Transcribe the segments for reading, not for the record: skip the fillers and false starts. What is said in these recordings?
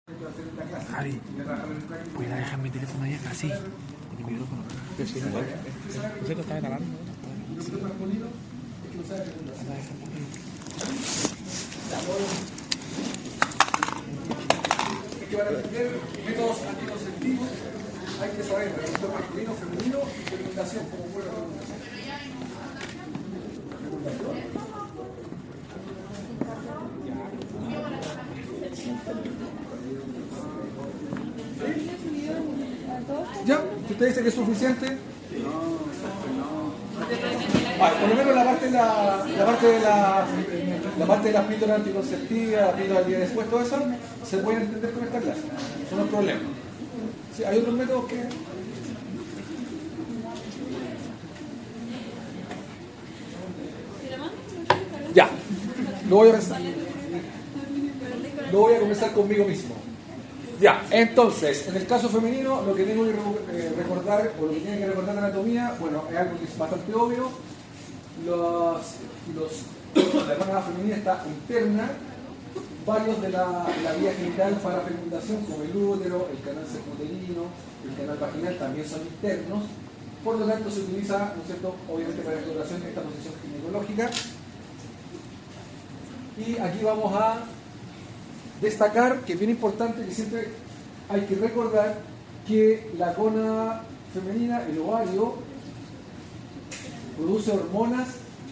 Javi, voy a dejar mi teléfono ahí así. Mi micrófono. Yo sí, igual. No sé qué estaba grabando. Es que para aprender métodos anticonceptivos hay que saber registro masculino, femenino y fecundación, como fue la fecundación. ¿Ya? Si usted dice que es suficiente. Vale, por lo menos la parte de las píldoras anticonceptivas, la píldora del día después, todo eso se puede entender con esta clase. Eso no es problema. Sí, hay otros métodos que. Ya, lo voy a pensar. Lo voy a comenzar conmigo mismo. Ya, entonces, en el caso femenino, lo que tengo que recordar, o lo que tiene que recordar la anatomía, bueno, es algo que es bastante obvio. La gónada femenina está interna, varios de la vía genital para fecundación, como el útero, el canal cervicuterino, el canal vaginal, también son internos. Por lo tanto, se utiliza, ¿no es cierto?, obviamente para la exploración esta posición ginecológica. Y aquí vamos a destacar que es bien importante que siempre hay que recordar que la gónada femenina, el ovario, produce hormonas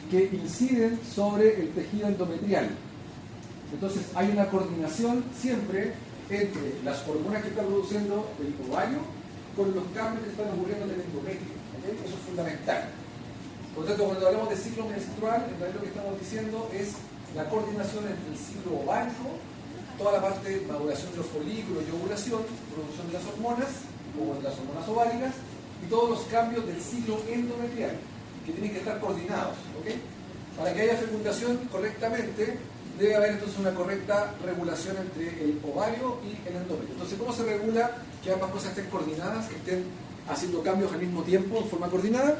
que inciden sobre el tejido endometrial. Entonces hay una coordinación siempre entre las hormonas que está produciendo el ovario con los cambios que están ocurriendo en el endometrio. ¿Okay? Eso es fundamental. Por lo tanto, cuando hablamos de ciclo menstrual, en realidad lo que estamos diciendo es la coordinación entre el ciclo ovárico, toda la parte de maduración de los folículos y ovulación, producción de las hormonas, o de las hormonas ováricas, y todos los cambios del ciclo endometrial, que tienen que estar coordinados. ¿Okay? Para que haya fecundación correctamente, debe haber entonces una correcta regulación entre el ovario y el endometrio. Entonces, ¿cómo se regula que ambas cosas estén coordinadas, que estén haciendo cambios al mismo tiempo, en forma coordinada?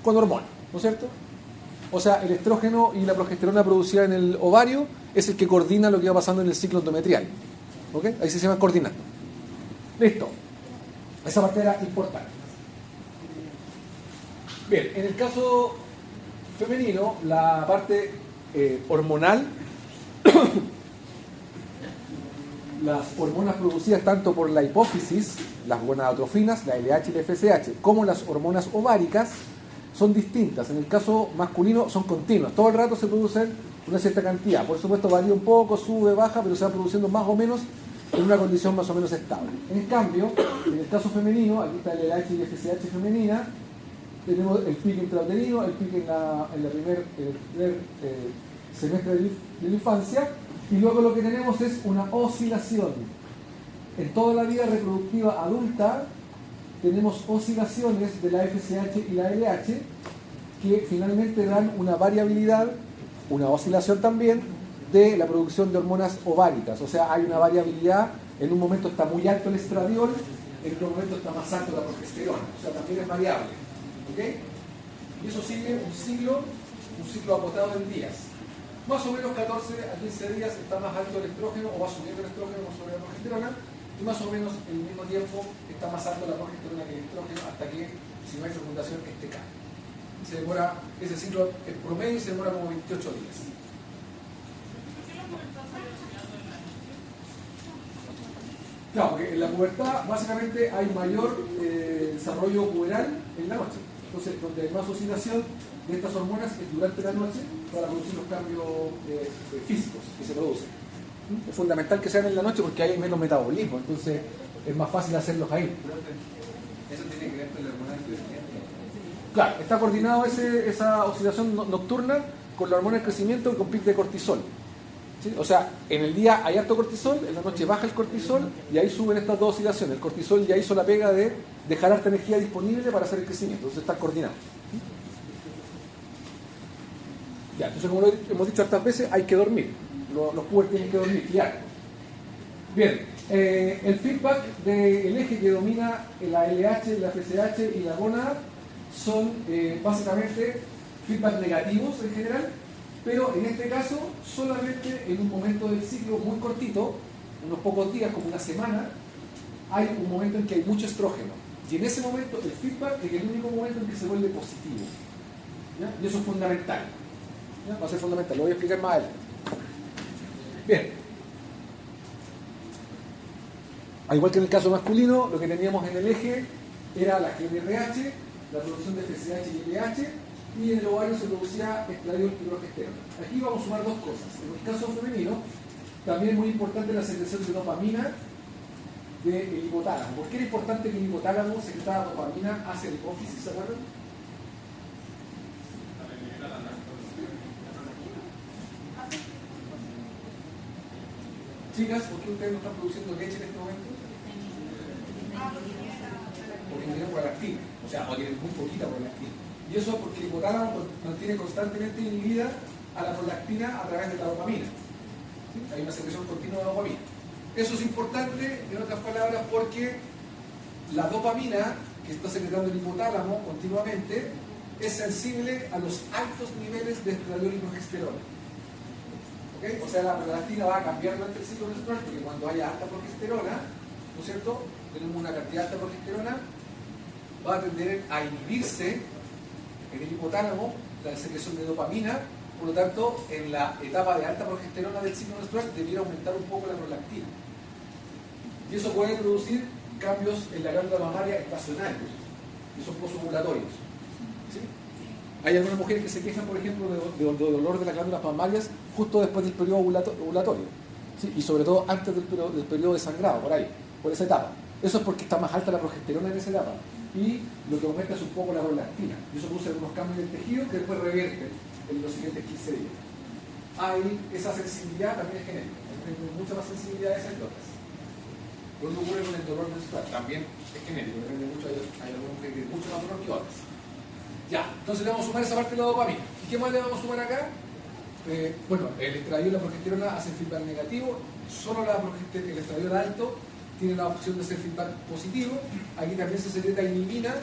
Con hormonas, ¿no es cierto? O sea, el estrógeno y la progesterona producida en el ovario es el que coordina lo que va pasando en el ciclo endometrial. ¿Ok? Ahí se llama coordinando. Listo. Esa parte era importante. Bien, en el caso femenino, la parte hormonal, las hormonas producidas tanto por la hipófisis, las gonadotrofinas, la LH y la FSH, como las hormonas ováricas, son distintas. En el caso masculino son continuas, todo el rato se producen una cierta cantidad, por supuesto varía un poco, sube, baja, pero se va produciendo más o menos en una condición más o menos estable. En cambio, en el caso femenino, aquí está el LH y la FSH femenina, tenemos el pico intrauterino, el pico en el primer semestre de la infancia, y luego lo que tenemos es una oscilación. En toda la vida reproductiva adulta tenemos oscilaciones de la FSH y la LH que finalmente dan una variabilidad, una oscilación también de la producción de hormonas ováricas. O sea, hay una variabilidad, en un momento está muy alto el estradiol, en otro momento está más alto la progesterona. O sea, también es variable. ¿Ok? Y eso sigue un ciclo acotado en días. Más o menos 14 a 15 días está más alto el estrógeno, o va subiendo el estrógeno más sobre la progesterona, y más o menos en el mismo tiempo está más alto la progesterona que el estrógeno, hasta que, si no hay fecundación, cae. Se demora, ese ciclo en promedio se demora como 28 días. Claro, porque en la pubertad básicamente hay mayor desarrollo puberal en la noche. Entonces, donde hay más oscilación de estas hormonas es durante la noche para producir los cambios físicos que se producen. Es fundamental que sean en la noche porque hay menos metabolismo, entonces es más fácil hacerlos ahí. ¿Eso tiene que ver con la hormona del crecimiento? Claro, está coordinado esa oscilación nocturna con la hormona del crecimiento y con pic de cortisol. ¿Sí? O sea, en el día hay alto cortisol, en la noche baja el cortisol y ahí suben estas dos oscilaciones. El cortisol ya hizo la pega de dejar harta energía disponible para hacer el crecimiento, entonces está coordinado. Ya, entonces como lo hemos dicho hartas veces, hay que dormir. Los pubers tienen que dormir, claro. Bien, el feedback del eje que domina la LH, la FSH y la gónada son básicamente feedback negativos en general, pero en este caso solamente en un momento del ciclo muy cortito unos pocos días, como una semana, hay un momento en que hay mucho estrógeno. Y en ese momento el feedback es el único momento en que se vuelve positivo. ¿Ya? Y eso es fundamental. ¿Ya? Va a ser fundamental, lo voy a explicar más adelante. Bien. Al igual que en el caso masculino, lo que teníamos en el eje era la GnRH, la producción de FSH y LH, y en el ovario se producía estradiol y progesterona. Aquí vamos a sumar dos cosas. En el caso femenino, también es muy importante la secreción de dopamina del hipotálamo. ¿Por qué era importante que el hipotálamo secretara dopamina hacia el hipófisis? ¿Se acuerdan? Chicas, ¿por qué ustedes no están produciendo leche en este momento? Porque no tienen prolactina, o sea, o tienen muy poquita prolactina. Y eso porque el hipotálamo mantiene constantemente inhibida a la prolactina a través de la dopamina. ¿Sí? Hay una secreción continua de dopamina. Eso es importante, en otras palabras, porque la dopamina que está secretando el hipotálamo continuamente es sensible a los altos niveles de estradiol y progesterona. ¿Okay? O sea, la prolactina va a cambiar durante el ciclo menstrual, porque cuando haya alta progesterona, ¿no es cierto? Tenemos una cantidad alta de progesterona, va a tender a inhibirse en el hipotálamo la secreción de dopamina. Por lo tanto, en la etapa de alta progesterona del ciclo menstrual debiera aumentar un poco la prolactina. Y eso puede producir cambios en la glándula mamaria estacionarios, que son posovulatorios. ¿Sí? Hay algunas mujeres que se quejan, por ejemplo, de dolor de las glándulas mamarias justo después del periodo ovulatorio. ¿Sí? Y sobre todo antes del periodo de sangrado, por ahí, por esa etapa. Eso es porque está más alta la progesterona en esa etapa. Y lo que aumenta es un poco la prolactina. Y eso produce algunos cambios en el tejido que después revierten en los siguientes 15 días. Hay esa sensibilidad también es genética. Hay mucha más sensibilidad a esas otras. Lo que ocurre con el dolor menstrual también es genético. Depende mucho, hay algunos que tienen mucho más dolor que otras. Ya, entonces le vamos a sumar esa parte de la dopamina. ¿Y qué más le vamos a sumar acá? Bueno, el estradiol y la progesterona hacen feedback negativo. Solo el estradiol alto tiene la opción de hacer feedback positivo. Aquí también se secreta inhibina.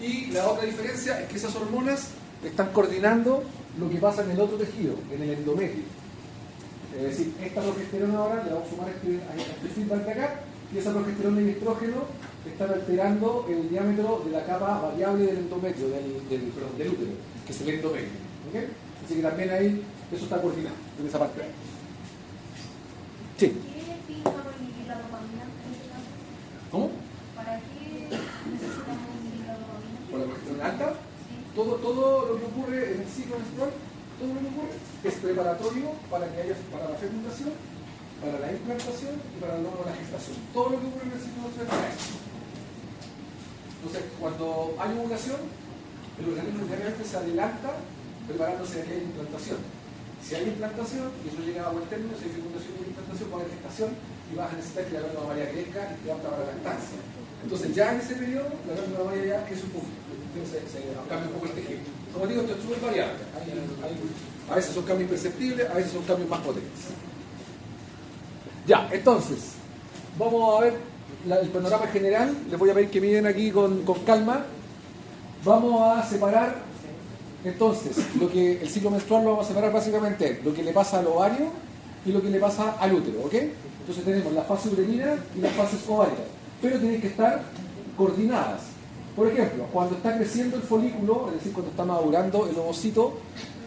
Y la otra diferencia es que esas hormonas están coordinando lo que pasa en el otro tejido, en el endometrio. Es decir, esta progesterona ahora le vamos a sumar este feedback de acá, y esa progesterona y estrógeno están alterando el diámetro de la capa variable del endometrio, del útero, que es el endometrio. ¿Okay? Así que también ahí eso está coordinado en esa parte. Sí. ¿Qué fin para inhibir la dopamina en este caso? ¿Cómo? ¿Para qué necesitamos inhibir la dopamina? ¿Por la progesterona alta? Sí. Todo lo que ocurre en el ciclo menstrual, todo lo que ocurre es preparatorio para la fecundación, para la implantación y para luego la gestación. Todo lo que ocurre en el ciclo menstrual es para eso. Entonces, cuando hay ovulación, el organismo realmente se adelanta preparándose a que haya implantación. Si hay implantación, y eso llega a buen término, si hay fecundación y implantación, va a haber gestación y vas a necesitar que la glándula mamaria crezca y esté apta para la lactancia. Entonces, ya en ese periodo, la glándula mamaria ya crece un poco. Entonces, se cambia un poco el tejido. Como digo, esto es súper variable. A veces son cambios imperceptibles, a veces son cambios más potentes. Ya, entonces, vamos a ver el panorama general. Les voy a pedir que miren aquí con calma. Vamos a separar, entonces, el ciclo menstrual lo vamos a separar básicamente lo que le pasa al ovario y lo que le pasa al útero, ¿ok? Entonces tenemos la fase uterina y las fases ovarias, pero tienen que estar coordinadas. Por ejemplo, cuando está creciendo el folículo, es decir, cuando está madurando el ovocito,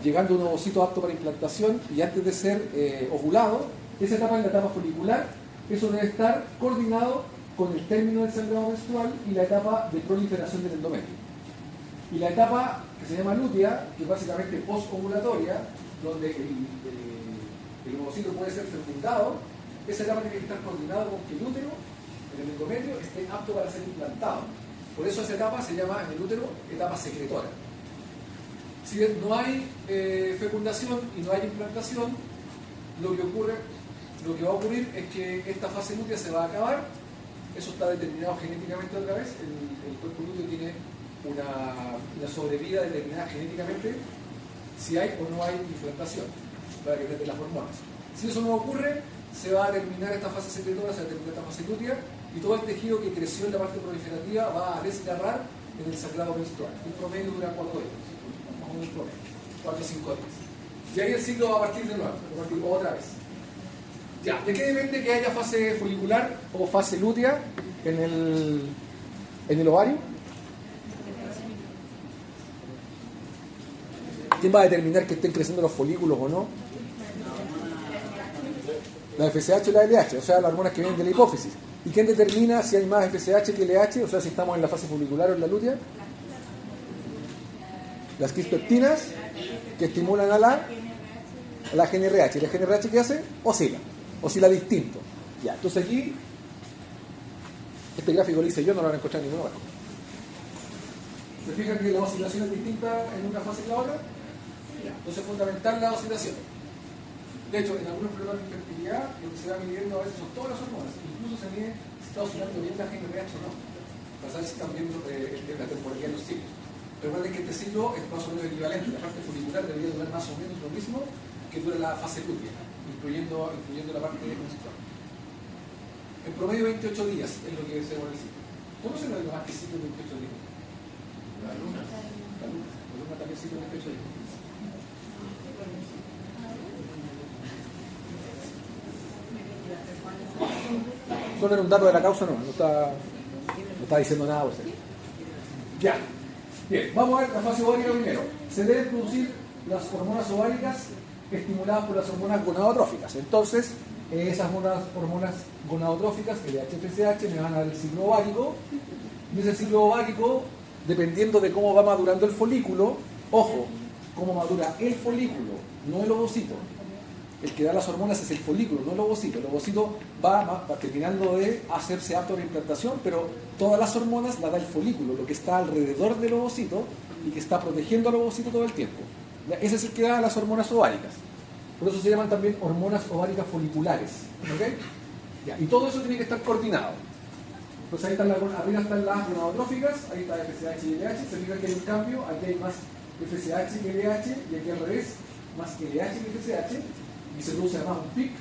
llegando a un ovocito apto para implantación y antes de ser ovulado, esa etapa es la etapa folicular. Eso debe estar coordinado con el término del sangrado menstrual y la etapa de proliferación del endometrio. Y la etapa que se llama lútea, que es básicamente post-ovulatoria, donde el ovocito puede ser fecundado, esa etapa tiene que estar coordinado con que el útero, el endometrio, esté apto para ser implantado. Por eso esa etapa se llama en el útero etapa secretora. Si no hay fecundación y no hay implantación, lo que va a ocurrir es que esta fase lútea se va a acabar. Eso está determinado genéticamente otra vez. El cuerpo lúteo tiene una sobrevida determinada genéticamente si hay o no hay implantación para que prenden las hormonas. Si eso no ocurre, se va a terminar esta fase secretora, se va a terminar esta fase lútea y todo el tejido que creció en la parte proliferativa va a desgarrar en el sangrado menstrual. El promedio dura 4 días, más o menos promedio, 4 o 5 días. Y ahí el ciclo va a partir de nuevo, va a partir otra vez. Ya, ¿de qué depende que haya fase folicular o fase lútea en el ovario? ¿Quién va a determinar que estén creciendo los folículos o no? La FSH y la LH, o sea, las hormonas que vienen de la hipófisis. ¿Y quién determina si hay más FSH que LH? O sea, si estamos en la fase folicular o en la lútea. Las quispeptinas que estimulan a la GnRH. ¿Y la GnRH qué hace? Oscila distinto. Ya, entonces aquí, este gráfico lo hice yo, no lo van a encontrar en ningún lugar. ¿Se fijan que la oscilación es distinta en una fase que la otra? Ya, entonces es fundamental la oscilación. De hecho, en algunos problemas de infertilidad, lo que se va midiendo a veces son todas las hormonas. Incluso se mide si está oscilando bien la GnRH o no. Para saber si están viendo la temporalidad de los ciclos. Recuerden que este ciclo es más o menos equivalente. La parte folicular debería durar más o menos lo mismo que dura la fase lútea, incluyendo la parte menstrual. En promedio 28 días es lo que se demora el ciclo. ¿Cómo se lo más que ciclo en 28 días? La luna. La luna también ciclo en 28 días. Solo era un dato de la causa, no está diciendo nada por ser. Ya. Bien, vamos a ver la fase ovárica primero. Se deben producir las hormonas ováricas estimuladas por las hormonas gonadotróficas. Entonces, esas hormonas gonadotróficas, LH, FSH, me van a dar el ciclo ovárico. Y ese ciclo ovárico, dependiendo de cómo va madurando el folículo, ojo, cómo madura el folículo, no el ovocito. El que da las hormonas es el folículo, no el ovocito. El ovocito va terminando de hacerse apto a la implantación, pero todas las hormonas las da el folículo, lo que está alrededor del ovocito y que está protegiendo al ovocito todo el tiempo. Ese es el que da las hormonas ováricas. Por eso se llaman también hormonas ováricas foliculares. ¿Okay? Ya, y todo eso tiene que estar coordinado. Pues ahí están arriba están las gonadotróficas, ahí está FSH y LH. Se fija que hay un cambio, aquí hay más FSH que LH y aquí al revés, más LH que FSH. Y se produce además un pic,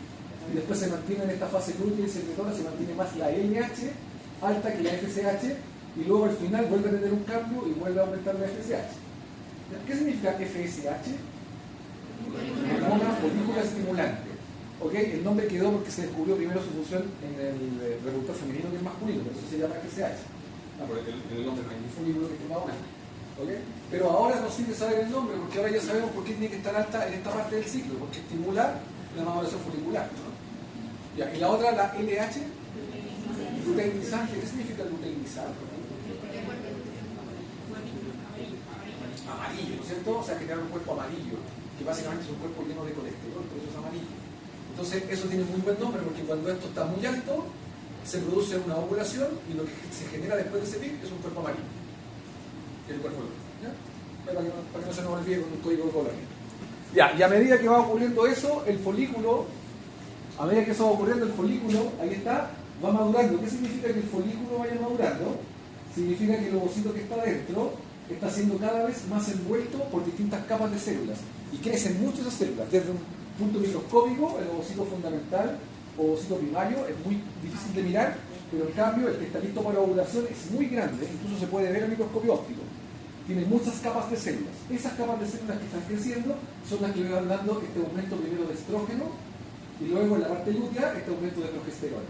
y después se mantiene en esta fase lútea y secretora, se mantiene más la LH alta que la FSH, y luego al final vuelve a tener un cambio y vuelve a aumentar la FSH. ¿Qué significa FSH? Hormona folícula estimulante. ¿Okay? El nombre quedó porque se descubrió primero su función en el reproductor femenino que es masculino, por eso se llama FSH. El hombre no hay ni folículo que esté madurando. ¿Okay? Pero ahora nos sirve saber el nombre, porque ahora ya sabemos por qué tiene que estar alta en esta parte del ciclo, porque estimula la maduración folicular, ¿no? Ya, y la otra, la LH, luteinizante. ¿Qué significa luteinizante? Amarillo, ¿no es cierto? O sea, generar un cuerpo amarillo, que básicamente es un cuerpo lleno de colesterol, por eso es amarillo. Entonces, eso tiene muy buen nombre, porque cuando esto está muy alto, se produce una ovulación, y lo que se genera después de ese pic es un cuerpo amarillo. El cuerpo, ¿ya? Para que no se nos olvide con un código de color. Ya, y a medida que va ocurriendo eso, el folículo, a medida que eso va ocurriendo, el folículo, ahí está, va madurando. ¿Qué significa que el folículo vaya madurando? Significa que el ovocito que está dentro está siendo cada vez más envuelto por distintas capas de células. Y crecen muchas esas células. Desde un punto microscópico, el ovocito fundamental, o ovocito primario, es muy difícil de mirar, pero en cambio el que está listo para la ovulación es muy grande, incluso se puede ver al microscopio óptico. Tiene muchas capas de células. Esas capas de células que están creciendo son las que me van dando este aumento primero de estrógeno y luego en la parte lútea este aumento de progesterona.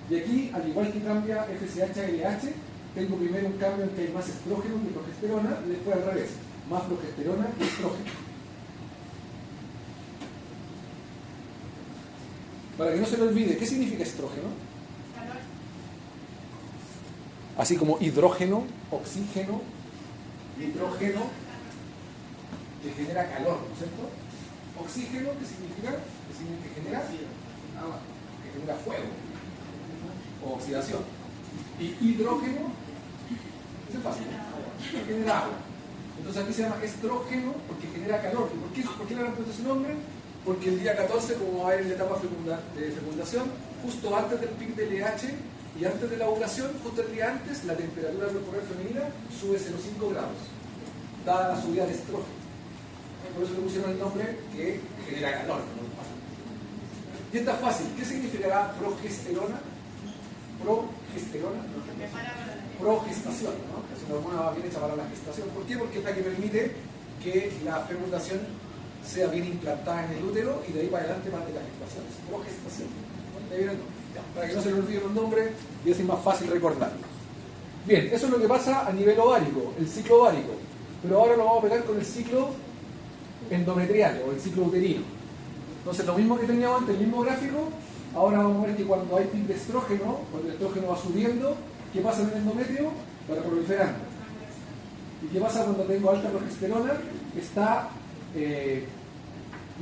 Y aquí, al igual que cambia FSH a LH, tengo primero un cambio en que hay más estrógeno que progesterona y después al revés, más progesterona que estrógeno. Para que no se le olvide, ¿qué significa estrógeno? Así como hidrógeno, oxígeno, nitrógeno, que genera calor, ¿no es cierto? Oxígeno, ¿qué significa? Que genera agua, que genera fuego o oxidación. Y hidrógeno, eso es fácil, que genera agua. Entonces aquí se llama estrógeno porque genera calor. ¿Y por qué le han puesto ese nombre? Porque el día 14, como va a ir en la etapa de fecundación, justo antes del pic del LH y antes de la ovulación, justo el día antes, la temperatura corporal femenina sube 0,5 grados, dada la subida del estrógeno. Por eso le pusieron el nombre que genera calor. Y esta es fácil. ¿Qué significará progesterona? Progesterona. Progestación, ¿no? Es una hormona bien hecha para la gestación. ¿Por qué? Porque es la que permite que la fecundación sea bien implantada en el útero y de ahí para adelante parte de la gestación. Es progestación. ¿Ya vieron? Ya, para que no se le olviden los nombres y así es más fácil recordarlo. Bien, eso es lo que pasa a nivel ovárico, el ciclo ovárico. Pero ahora lo vamos a pegar con el ciclo endometrial o el ciclo uterino. Entonces lo mismo que teníamos antes, el mismo gráfico, ahora vamos a ver que cuando hay pic de estrógeno, cuando el estrógeno va subiendo, ¿qué pasa en el endometrio? Va proliferando. ¿Y qué pasa cuando tengo alta progesterona? Está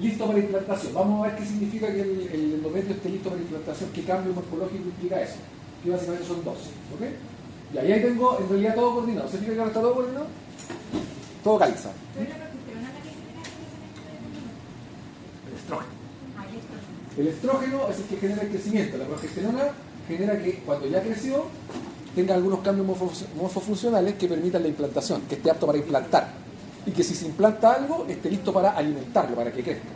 listo para implantación. Vamos a ver qué significa que el endometrio esté listo para implantación, qué cambio morfológico implica eso. Que básicamente son dos. ¿Ok? Y ahí tengo en realidad todo coordinado. ¿Se fija que ahora está todo coordinado? Todo calza. Pero la progesterona la que genera El estrógeno. ahí está. El estrógeno es el que genera el crecimiento. La progesterona genera que cuando ya creció tenga algunos cambios morfofuncionales que permitan la implantación, que esté apto para implantar. Y que si se implanta algo, esté listo para alimentarlo, para que crezca.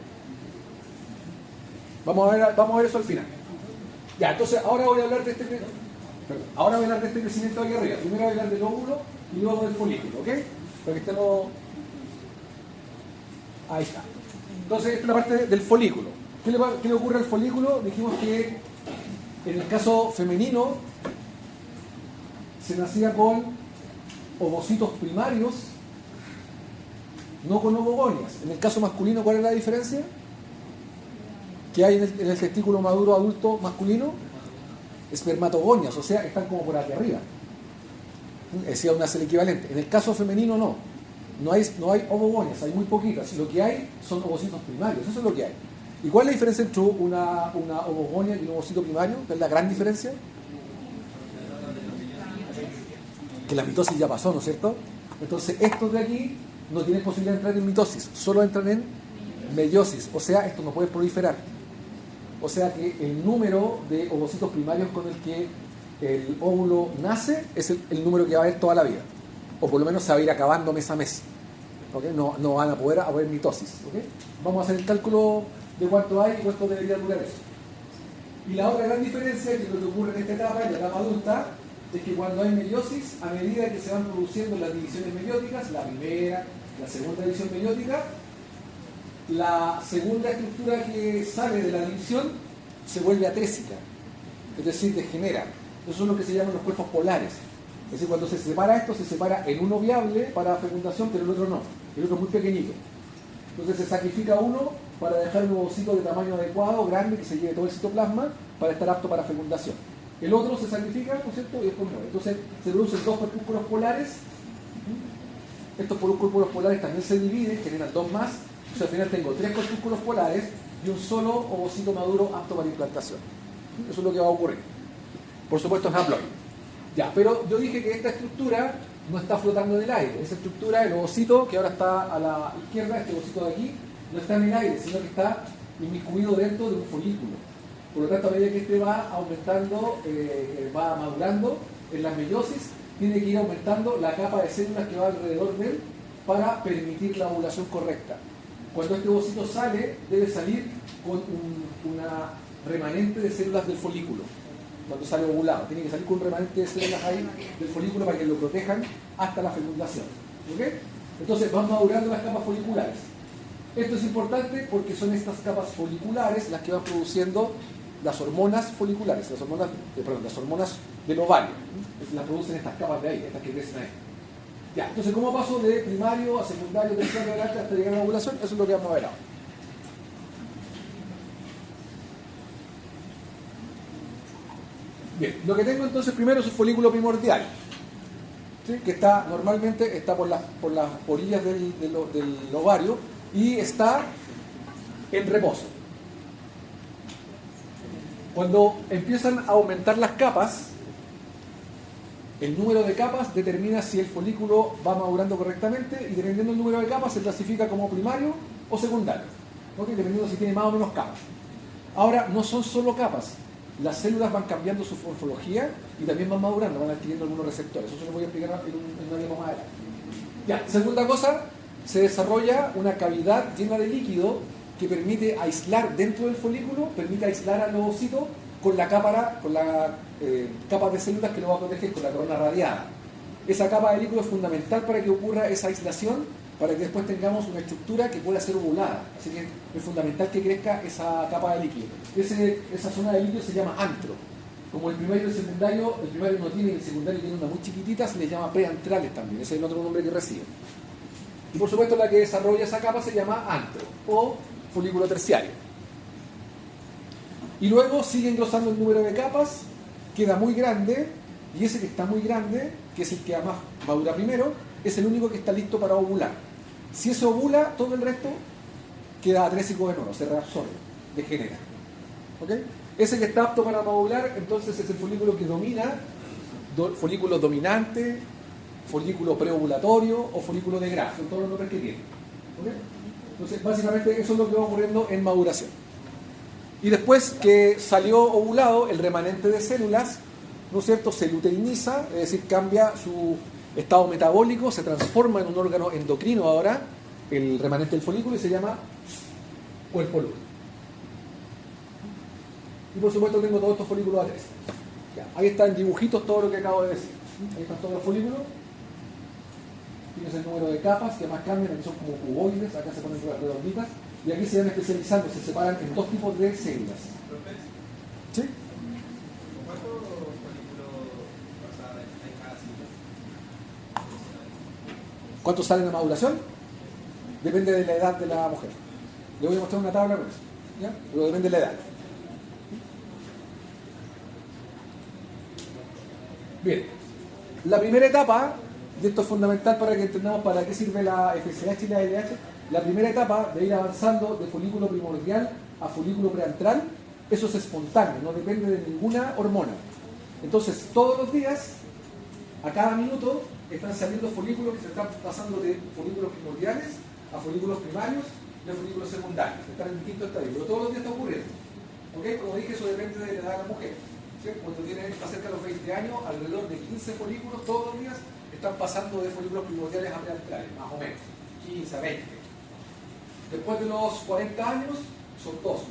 Vamos a ver eso al final. Ya, entonces ahora voy a hablar de este crecimiento aquí arriba. Primero voy a hablar del óvulo y luego del folículo, ¿ok? Para que estemos... Ahí está. Entonces, esta es la parte del folículo. ¿Qué le ocurre al folículo? Dijimos que en el caso femenino se nacía con ovocitos primarios, no con ovogonias. En el caso masculino, ¿cuál es la diferencia? ¿Qué hay en el testículo maduro adulto masculino? Espermatogonias, o sea, están como por aquí arriba. Decía una el equivalente. En el caso femenino no hay ovogonias, hay muy poquitas. Lo que hay son ovocitos primarios, eso es lo que hay. ¿Y cuál es la diferencia entre una ovogonia y un ovocito primario? ¿Cuál es la gran diferencia? Que la mitosis ya pasó, ¿no es cierto? Entonces estos de aquí no tienen posibilidad de entrar en mitosis, solo entran en meiosis, o sea, esto no puede proliferar. O sea que el número de ovocitos primarios con el que el óvulo nace es el número que va a haber toda la vida. O por lo menos se va a ir acabando mes a mes. ¿Okay? No van a poder haber mitosis. ¿Okay? Vamos a hacer el cálculo de cuánto hay y cuánto debería durar eso. Y la otra gran diferencia, que es lo que ocurre en esta etapa, en la etapa adulta, es que cuando hay meiosis, a medida que se van produciendo las divisiones meióticas, la primera, la segunda división meiótica, la segunda estructura que sale de la división se vuelve atrésica, es decir, degenera. Eso son lo que se llaman los cuerpos polares. Es decir, cuando se separa esto, se separa en uno viable para fecundación, pero el otro no. El otro es muy pequeñito. Entonces se sacrifica uno para dejar un ovocito de tamaño adecuado, grande, que se lleve todo el citoplasma para estar apto para fecundación. El otro se sacrifica, ¿no es cierto? Y después muere. Entonces se producen dos corpúsculos polares. Estos corpúsculos polares también se dividen, generan dos más. Entonces al final tengo tres corpúsculos polares y un solo ovocito maduro apto para implantación. Eso es lo que va a ocurrir. Por supuesto es haploide. Ya, pero yo dije que esta estructura no está flotando en el aire. Esa estructura, el ovocito que ahora está a la izquierda, este ovocito de aquí, no está en el aire, sino que está inmiscuido dentro de un folículo. Por lo tanto, a medida que este va aumentando, va madurando en la meiosis, tiene que ir aumentando la capa de células que va alrededor de él para permitir la ovulación correcta. Cuando este ovocito sale, debe salir con una remanente de células del folículo. Cuando sale ovulado, tiene que salir con un remanente de células ahí del folículo para que lo protejan hasta la fecundación. ¿Ok? Entonces van madurando las capas foliculares. Esto es importante porque son estas capas foliculares las que van produciendo las hormonas foliculares, las hormonas del ovario. Las producen estas capas de ahí, estas que crecen ahí. Ya, entonces, ¿cómo paso de primario a secundario, terciario, adelante hasta llegar a la ovulación? Eso es lo que vamos a ver ahora. Bien, lo que tengo entonces primero es un folículo primordial, ¿sí? Que normalmente está por las orillas del ovario y está en reposo. Cuando empiezan a aumentar las capas, el número de capas determina si el folículo va madurando correctamente y dependiendo del número de capas se clasifica como primario o secundario, ¿okay? Dependiendo si tiene más o menos capas. Ahora, no son solo capas, las células van cambiando su morfología y también van madurando, van adquiriendo algunos receptores. Eso se lo voy a explicar en una demo más adelante. Ya, segunda cosa, se desarrolla una cavidad llena de líquido que permite aislar dentro del folículo, permite aislar al ovocito con la capa de células que lo va a proteger con la corona radiada. Esa capa de líquido es fundamental para que ocurra esa aislación para que después tengamos una estructura que pueda ser ovulada. Así que es fundamental que crezca esa capa de líquido. Esa zona de líquido se llama antro. Como el primario y el primario no tiene, y el secundario tiene una muy chiquitita, se les llama preantrales también. Ese es el otro nombre que reciben. Y por supuesto la que desarrolla esa capa se llama antro o folículo terciario. Y luego sigue engrosando el número de capas, queda muy grande, y ese que está muy grande, que es el que además madura primero, es el único que está listo para ovular. Si ese ovula, todo el resto queda atrésico de nuevo, se reabsorbe, degenera. ¿Ok? Ese que está apto para ovular, entonces es el folículo que domina, folículo dominante, folículo preovulatorio o folículo de Graf, son todos los nombres que tiene. ¿Ok? Entonces, básicamente eso es lo que va ocurriendo en maduración. Y después que salió ovulado, el remanente de células, ¿no es cierto?, se luteiniza, es decir, cambia su estado metabólico, se transforma en un órgano endocrino ahora, el remanente del folículo, y se llama cuerpo lúteo. Y por supuesto tengo todos estos folículos atrás. Ahí está en dibujitos todo lo que acabo de decir. Ahí están todos los folículos. Tienes el número de capas que más cambian, aquí son como cuboides, acá se ponen redonditas, y aquí se van especializando, se separan en dos tipos de células. ¿Sí? ¿Cuántos folículos hay cada célula? ¿Cuántos salen a maduración? Depende de la edad de la mujer. Le voy a mostrar una tabla con eso. ¿Ya? Pero depende de la edad. Bien. La primera etapa, y esto es fundamental para que entendamos para qué sirve la FSH y la LH, la primera etapa de ir avanzando de folículo primordial a folículo preantral, eso es espontáneo, no depende de ninguna hormona. Entonces, todos los días, a cada minuto, están saliendo folículos que se están pasando de folículos primordiales a folículos primarios y a folículos secundarios. Están en distintos estadios, pero todos los días está ocurriendo. ¿Ok? Como dije, eso depende de la edad de la mujer. ¿Sí? Cuando está cerca de los 20 años, alrededor de 15 folículos todos los días están pasando de folículos primordiales a preantrales, más o menos. 15 a 20. Después de los 40 años, son dos,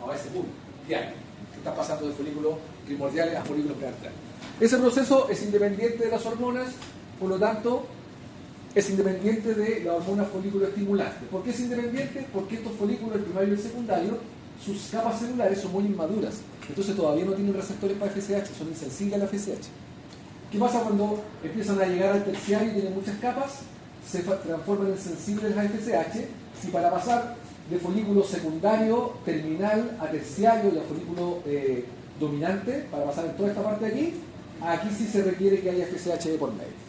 a veces uno, diario, que están pasando de folículos primordiales a folículos preantrales. Ese proceso es independiente de las hormonas, por lo tanto, es independiente de la hormona folículo estimulante. ¿Por qué es independiente? Porque estos folículos, el primario y el secundario, sus capas celulares son muy inmaduras, entonces todavía no tienen receptores para FSH, son insensibles a la FSH. ¿Qué pasa cuando empiezan a llegar al terciario y tienen muchas capas? Se transforman en sensibles a FSH. Si para pasar de folículo secundario, terminal, a terciario y a folículo dominante, para pasar en toda esta parte de aquí, aquí sí se requiere que haya FSH de por medio.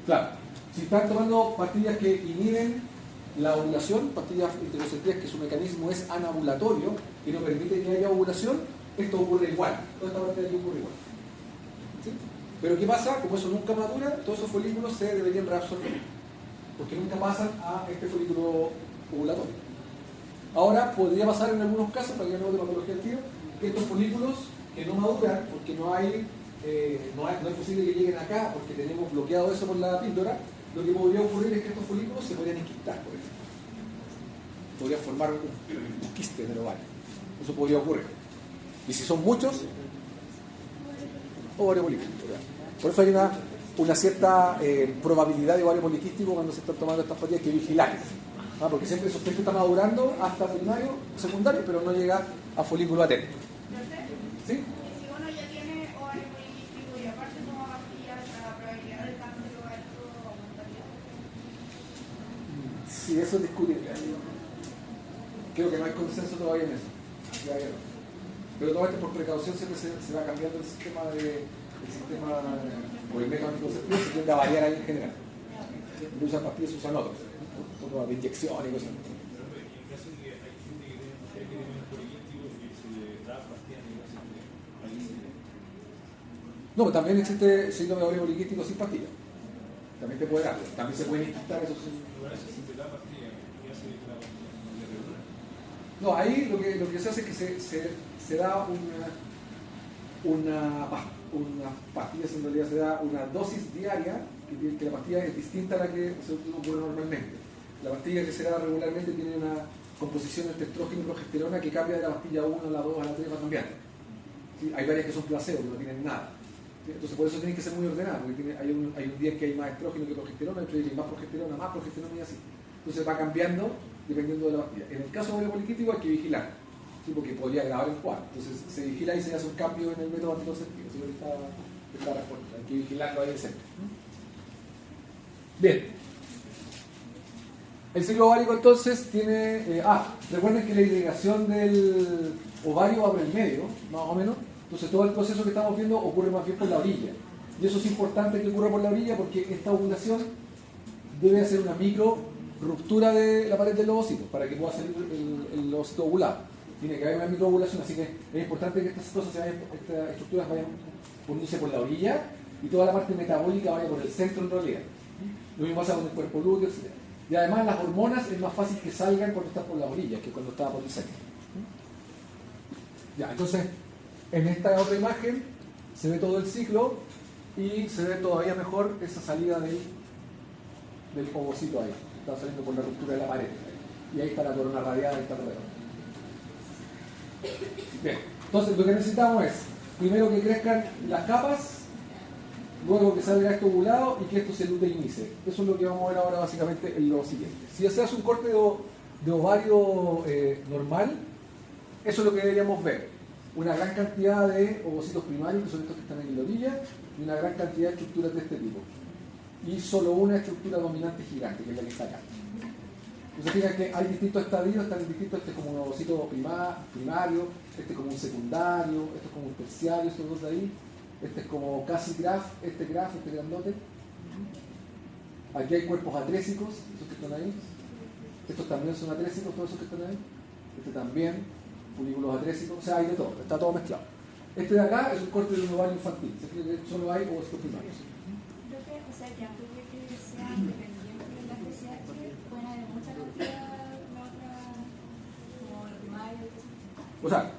Claro, si están tomando pastillas que inhiben la ovulación, pastillas anticonceptivas que su mecanismo es anabulatorio y no permite que haya ovulación, esto ocurre igual, toda esta parte de aquí ocurre igual. ¿Sí? Pero ¿qué pasa? Como eso nunca madura, todos esos folículos se deberían reabsorber, porque nunca pasan a este folículo ovulatorio. Ahora, podría pasar en algunos casos, para que no de patología del tiro, que estos folículos que no maduran, porque no es posible que lleguen acá, porque tenemos bloqueado eso por la píldora, lo que podría ocurrir es que estos folículos se podrían enquistar, por ejemplo. Podrían formar un quiste en el ovario. Eso podría ocurrir. Y si son muchos, ovario poliquístico. Por eso hay una cierta probabilidad de ovario poliquístico cuando se están tomando estas pastillas que vigilar. Porque siempre el sustento está madurando hasta primario, secundario, pero no llega a folículo atento. ¿Sí? Y si uno ya tiene ovario poliquístico y aparte toma pastillas, la probabilidad del cáncer de ovario aumentaría. Sí, eso es discutible. Creo que no hay consenso todavía en eso. Pero todo esto por precaución siempre se va cambiando el sistema o el método anticonceptivo se tiende a variar ahí en general. No usan pastillas, usan otros. Otros de inyección y cosas. No, pero también existe síndrome de ovario poliquístico sin pastillas. También te puede dar. También se pueden inyectar esos. No, ahí lo que se hace es que se da una pastilla, en realidad se da una dosis diaria, que la pastilla es distinta a la que se ocurre normalmente. La pastilla que se da regularmente tiene una composición entre estrógeno y progesterona que cambia de la pastilla 1 a la 2 a la 3, va cambiando. ¿Sí? Hay varias que son placebo, que no tienen nada. Entonces por eso tiene que ser muy ordenado, porque hay un día que hay más estrógeno que progesterona, otro día que hay más progesterona y así. Entonces va cambiando dependiendo de la pastilla. En el caso de ovario poliquístico hay que vigilar, ¿sí? Porque podría agravar el cuadro. Entonces se vigila y se hace un cambio en el método anticonceptivo. ¿Sí? Esta respuesta. Hay que vigilarlo ahí en el centro. Bien. El ciclo ovárico entonces tiene... recuerden que la irrigación del ovario va por el medio, más o menos. Entonces todo el proceso que estamos viendo ocurre más bien por la orilla. Y eso es importante que ocurra por la orilla porque esta ovulación debe hacer una micro ruptura de la pared del ovocito para que pueda salir el ovocito ovulado. Tiene que haber una micro ovulación, así que es importante que estas estructuras vayan poniéndose por la orilla y toda la parte metabólica vaya por el centro en realidad. Lo mismo pasa con el cuerpo lúteo, etc. Y además las hormonas es más fácil que salgan cuando están por la orilla que cuando está por el centro. Ya, entonces en esta otra imagen se ve todo el ciclo y se ve todavía mejor esa salida del ovocito ahí. Está saliendo por la ruptura de la pared. Y ahí está la corona radiada y está alrededor. Bien, entonces lo que necesitamos es primero que crezcan las capas, luego que salga esto ovulado y que esto se luteinice. Eso es lo que vamos a ver ahora básicamente en lo siguiente. Si se hace un corte de ovario normal, eso es lo que deberíamos ver. Una gran cantidad de ovocitos primarios, que son estos que están en la orilla, y una gran cantidad de estructuras de este tipo. Y solo una estructura dominante gigante, que es la que está acá. Entonces fíjense que hay distintos estadios, están distintos, este es como un ovocito primario, este es como un secundario, este es como un terciario, estos dos de ahí, este es como casi graf, este grandote. Aquí hay cuerpos atrésicos, esos que están ahí. Estos también son atrésicos, todos esos que están ahí. Este también, folículos atrésicos, o sea, hay de todo, está todo mezclado. Este de acá es un corte de un ovario infantil, se cree que solo hay ovocitos primarios. O sea, que antes de que sean dependientes de la FSH, pueden haber mucha cantidad de otras, como los primarios. O sea,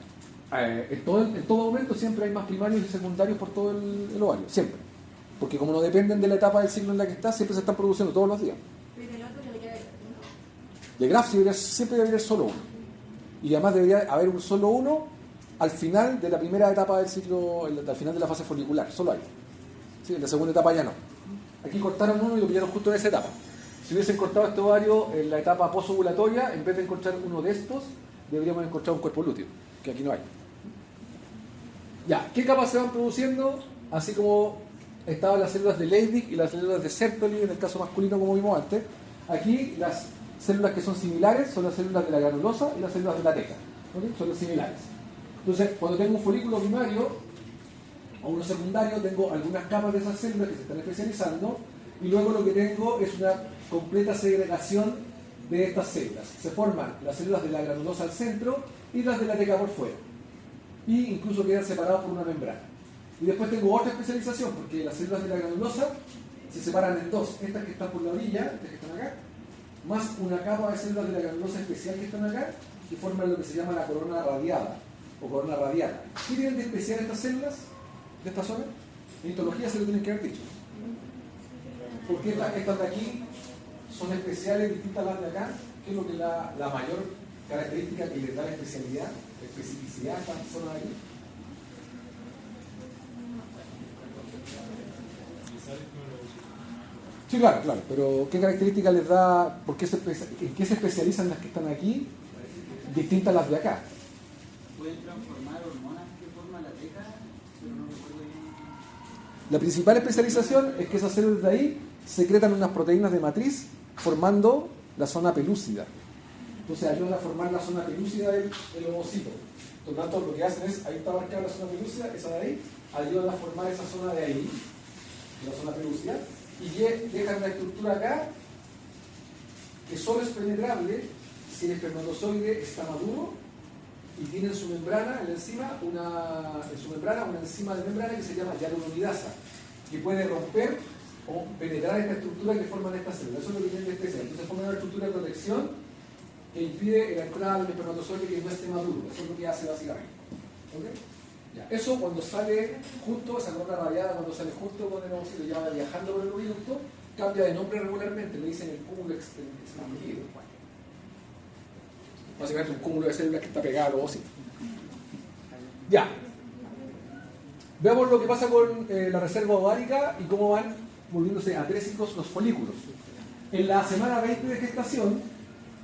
en todo momento siempre hay más primarios y secundarios por todo el ovario, siempre. Porque como no dependen de la etapa del ciclo en la que está, siempre se están produciendo todos los días. Pero el otro debería haber uno. De graf siempre debería haber solo uno. Y además debería haber un solo uno al final de la primera etapa del ciclo, al final de la fase folicular, solo hay. ¿Sí? En la segunda etapa ya no. Aquí cortaron uno y lo pillaron justo en esa etapa. Si hubiesen cortado este ovario en la etapa posovulatoria, en vez de encontrar uno de estos, deberíamos encontrar un cuerpo lúteo, que aquí no hay. Ya, ¿qué capas se van produciendo? Así como estaban las células de Leydig y las células de Sertoli, en el caso masculino como vimos antes. Aquí las células que son similares son las células de la granulosa y las células de la teca. ¿Okay? Son las similares. Entonces, cuando tengo un folículo primario o uno secundario, tengo algunas capas de esas células que se están especializando y luego lo que tengo es una completa segregación de estas células. Se forman las células de la granulosa al centro y las de la teca por fuera. Y incluso quedan separados por una membrana. Y después tengo otra especialización, porque las células de la granulosa se separan en dos. Estas que están por la orilla, estas que están acá, más una capa de células de la granulosa especial que están acá, que forman lo que se llama la corona radiada, o corona radiata. ¿Qué tienen de especial estas células de esta zona? En histología se lo tienen que haber dicho. Porque estas de aquí son especiales, distintas a las de acá, que es lo que la mayor característica que les da la especialidad, la especificidad a estas zonas de aquí. Sí, claro, pero ¿qué características les da, en qué se especializan las que están aquí, distintas a las de acá? ¿Pueden transformar hormonas que forman la teca? Pero no recuerdo bien. La principal especialización es que esas células de ahí secretan unas proteínas de matriz formando la zona pelúcida. Entonces ayudan a formar la zona pelúcida del ovocito. Por lo tanto, lo que hacen es, ahí está marcada la zona pelúcida, esa de ahí, ayudan a formar esa zona de ahí, la zona pelúcida, y dejan la estructura acá, que solo es penetrable si el espermatozoide está maduro y tiene en su membrana, una enzima de membrana que se llama hialuronidasa, que puede romper o penetrar esta estructura que forman estas células. Eso es lo que tiene de especial. Entonces forman una estructura de protección que impide la entrada del espermatozoide que no esté maduro. Eso es lo que hace básicamente. ¿Okay? Ya. Eso cuando sale justo, esa corona radiada cuando sale justo con el ovocito, ya va viajando por el oviducto, cambia de nombre regularmente, le dicen el cúmulo expandido. Básicamente un cúmulo de células que está pegado al ovocito. Ya. Veamos lo que pasa con la reserva ovárica y cómo van volviéndose atrésicos los folículos. En la semana 20 de gestación,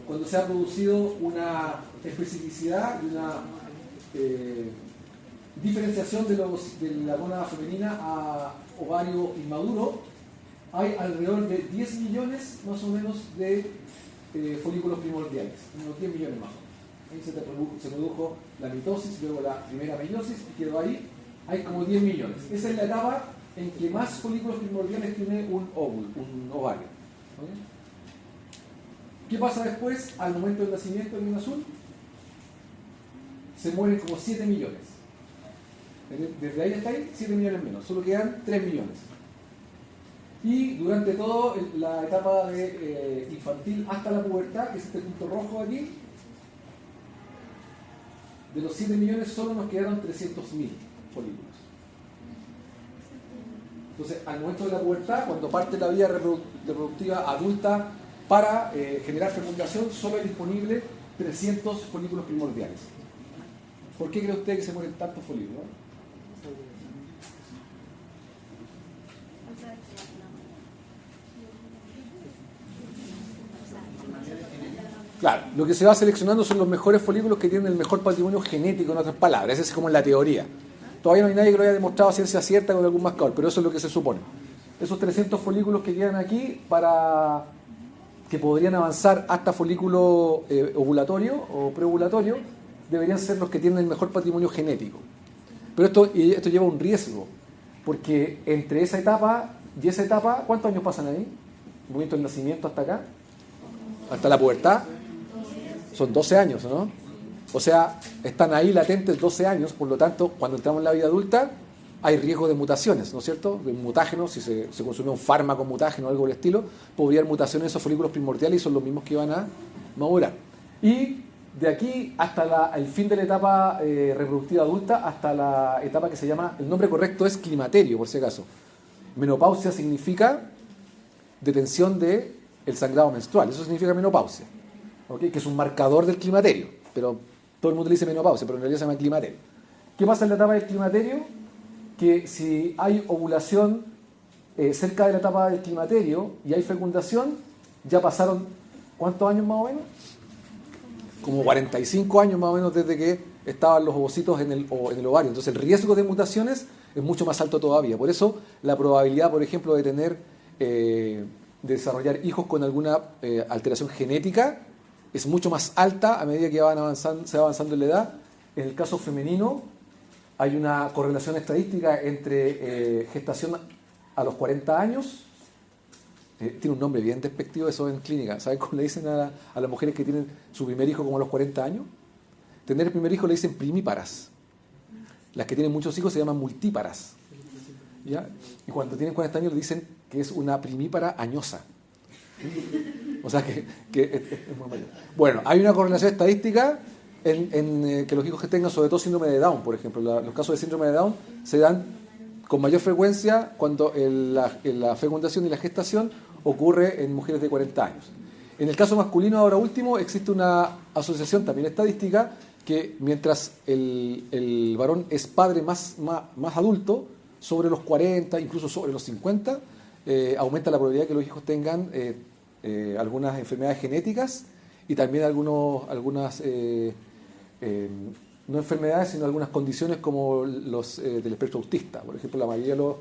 cuando se ha producido una especificidad y una diferenciación de la gónada femenina a ovario inmaduro, hay alrededor de 10 millones más o menos de folículos primordiales, unos 10 millones más o menos. Ahí se produjo la mitosis, luego la primera meiosis y quedó ahí. Hay como 10 millones. Esa es la etapa en que más folículos primordiales tiene un óvulo, un ovario. ¿Okay? ¿Qué pasa después al momento del nacimiento en azul? Se mueren como 7 millones. Desde ahí hasta ahí, 7 millones menos. Solo quedan 3 millones. Y durante toda la etapa de infantil hasta la pubertad, que es este punto rojo aquí, de los 7 millones solo nos quedaron 300.000 folículos. Entonces, al momento de la pubertad, cuando parte la vida reproductiva adulta para generar fecundación, solo hay disponible 300 folículos primordiales. ¿Por qué cree usted que se mueren tantos folículos? Claro, lo que se va seleccionando son los mejores folículos que tienen el mejor patrimonio genético, en otras palabras. Esa es como la teoría. Todavía no hay nadie que lo haya demostrado a ciencia cierta con algún marcador, pero eso es lo que se supone. Esos 300 folículos que quedan aquí para que podrían avanzar hasta folículo ovulatorio o preovulatorio deberían ser los que tienen el mejor patrimonio genético. Pero esto lleva un riesgo, porque entre esa etapa y esa etapa, ¿cuántos años pasan ahí? ¿El momento del nacimiento hasta acá? ¿Hasta la pubertad? Son 12 años, ¿no? O sea, están ahí latentes 12 años, por lo tanto, cuando entramos en la vida adulta, hay riesgo de mutaciones, ¿no es cierto? De mutágenos, si se consume un fármaco mutágeno o algo del estilo, podría haber mutaciones en esos folículos primordiales y son los mismos que van a madurar. Y de aquí hasta el fin de la etapa reproductiva adulta, hasta la etapa que se llama, el nombre correcto es climaterio, por si acaso. Menopausia significa detención del sangrado menstrual, eso significa menopausia, ¿okay? Que es un marcador del climaterio, pero todo el mundo le dice menopausia, pero en realidad se llama climaterio. ¿Qué pasa en la etapa del climaterio? Que si hay ovulación cerca de la etapa del climaterio y hay fecundación, ya pasaron, ¿cuántos años más o menos? Como 45 años más o menos desde que estaban los ovocitos en el ovario. Entonces el riesgo de mutaciones es mucho más alto todavía. Por eso la probabilidad, por ejemplo, de tener, de desarrollar hijos con alguna alteración genética es mucho más alta a medida que se va avanzando en la edad. En el caso femenino hay una correlación estadística entre gestación a los 40 años. Tiene un nombre bien despectivo eso en clínica. ¿Saben cómo le dicen a las mujeres que tienen su primer hijo como a los 40 años? Tener el primer hijo le dicen primíparas. Las que tienen muchos hijos se llaman multíparas. ¿Ya? Y cuando tienen 40 años le dicen que es una primípara añosa. O sea que es muy mayor. Bueno, hay una correlación estadística en que los hijos que tengan, sobre todo síndrome de Down, por ejemplo. Los casos de síndrome de Down se dan con mayor frecuencia cuando la fecundación y la gestación ocurre en mujeres de 40 años. En el caso masculino, ahora último, existe una asociación también estadística que mientras el varón es padre más adulto, sobre los 40, incluso sobre los 50, aumenta la probabilidad de que los hijos tengan algunas enfermedades genéticas y también algunas no enfermedades, sino algunas condiciones como los del espectro autista. Por ejemplo, la mayoría de los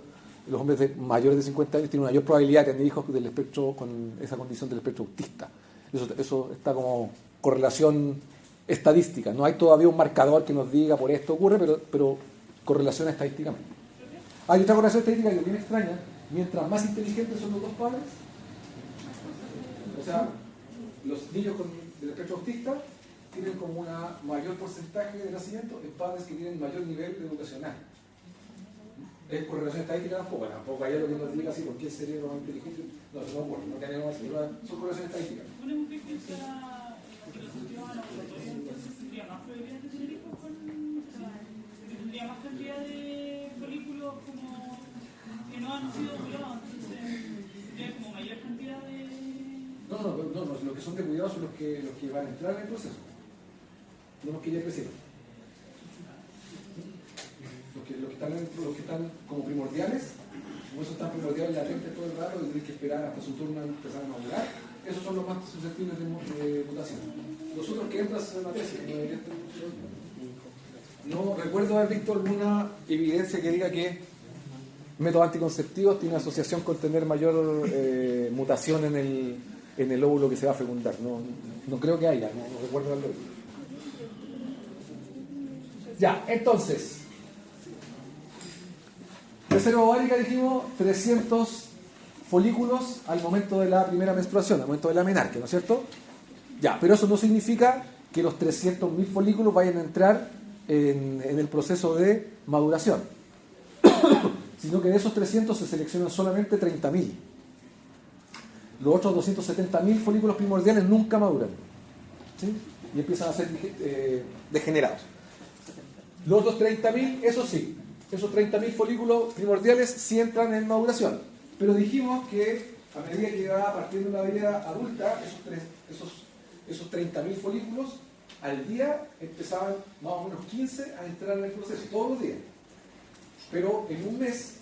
hombres mayores de 50 años tienen una mayor probabilidad de tener hijos del espectro con esa condición del espectro autista. Eso está como correlación estadística. No hay todavía un marcador que nos diga por esto ocurre, pero correlaciona estadísticamente. Hay otra correlación estadística que es bien extraña. Mientras más inteligentes son los dos padres, o sea, los niños del espectro autista tienen como un mayor porcentaje de nacimiento en padres que tienen mayor nivel educacional. ¿Es correlación estadística tampoco? Tampoco hay algo que nos diga así por qué el cerebro más inteligente. No, eso no ocurre, no tenemos así. Son correlaciones estadísticas. Suponemos que entonces tendría más probabilidad de tener hijos tendría más cantidad de folículos como que no han sido ovulados, entonces tendría como mayor cantidad de... No, los que son de cuidado son los que van a entrar en el proceso. No los que ya crecieron. Los que están dentro, los que están como primordiales, como esos están primordiales latentes todo el rato y tienen que esperar hasta su turno a empezar a madurar, esos son los más susceptibles de mutación. Los otros que entran en la tesis, no deberían tener mucho. No recuerdo haber visto alguna evidencia que diga que métodos anticonceptivos tienen asociación con tener mayor mutación en el óvulo que se va a fecundar. No creo que haya, no recuerdo haberlo visto. Ya, entonces, reserva ovárica dijimos 300 folículos al momento de la primera menstruación, al momento de la menarquia, ¿no es cierto? Ya, pero eso no significa que los 300.000 folículos vayan a entrar en el proceso de maduración, sino que de esos 300 se seleccionan solamente 30.000. Los otros 270.000 folículos primordiales nunca maduran, ¿sí? Y empiezan a ser degenerados. Los otros 30.000, eso sí, esos 30.000 folículos primordiales sí entran en maduración. Pero dijimos que a medida que va partiendo la vida adulta, esos 30.000 folículos al día empezaban más o menos 15 a entrar en el proceso, todos los días. Pero en un mes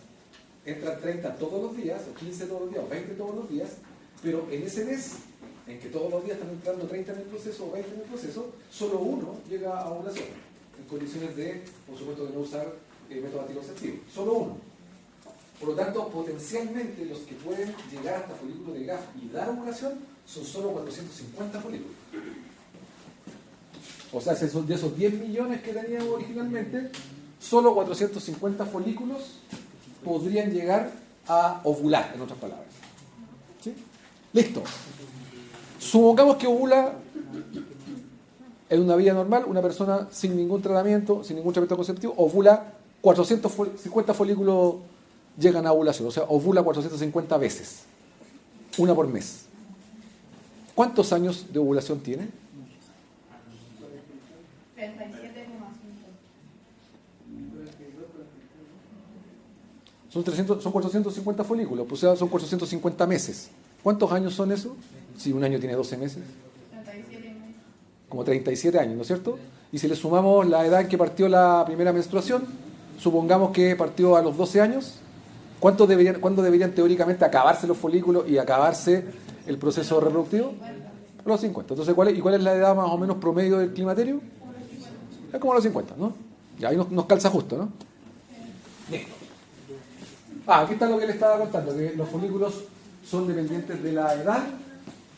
entran 30 todos los días, o 15 todos los días, o 20 todos los días, pero en ese mes, en que todos los días están entrando 30 en el proceso o 20 en el proceso, solo uno llega a ovulación, en condiciones de, por supuesto, de no usar método anticonceptivo. Solo uno. Por lo tanto, potencialmente los que pueden llegar hasta folículo de GAF y dar ovulación son solo 450 folículos. O sea, de esos 10 millones que teníamos originalmente, solo 450 folículos podrían llegar a ovular, en otras palabras. ¿Sí? Listo. Supongamos que ovula en una vida normal, una persona sin ningún tratamiento, sin ningún tratamiento conceptivo, ovula 450 folículos llegan a ovulación, o sea, ovula 450 veces, una por mes. ¿Cuántos años de ovulación tiene? 37,5. Son 450 folículos, pues, o sea, son 450 meses. ¿Cuántos años son eso? Si un año tiene 12 meses. 37 meses. Como 37 años, ¿no es cierto? Y si le sumamos la edad en que partió la primera menstruación, supongamos que partió a los 12 años, ¿cuándo deberían teóricamente acabarse los folículos y acabarse el proceso reproductivo? A los 50. Entonces, ¿cuál es la edad más o menos promedio del climaterio? Es como a los 50, ¿no? Y ahí nos calza justo, ¿no? Listo. Aquí está lo que le estaba contando, que los folículos son dependientes de la edad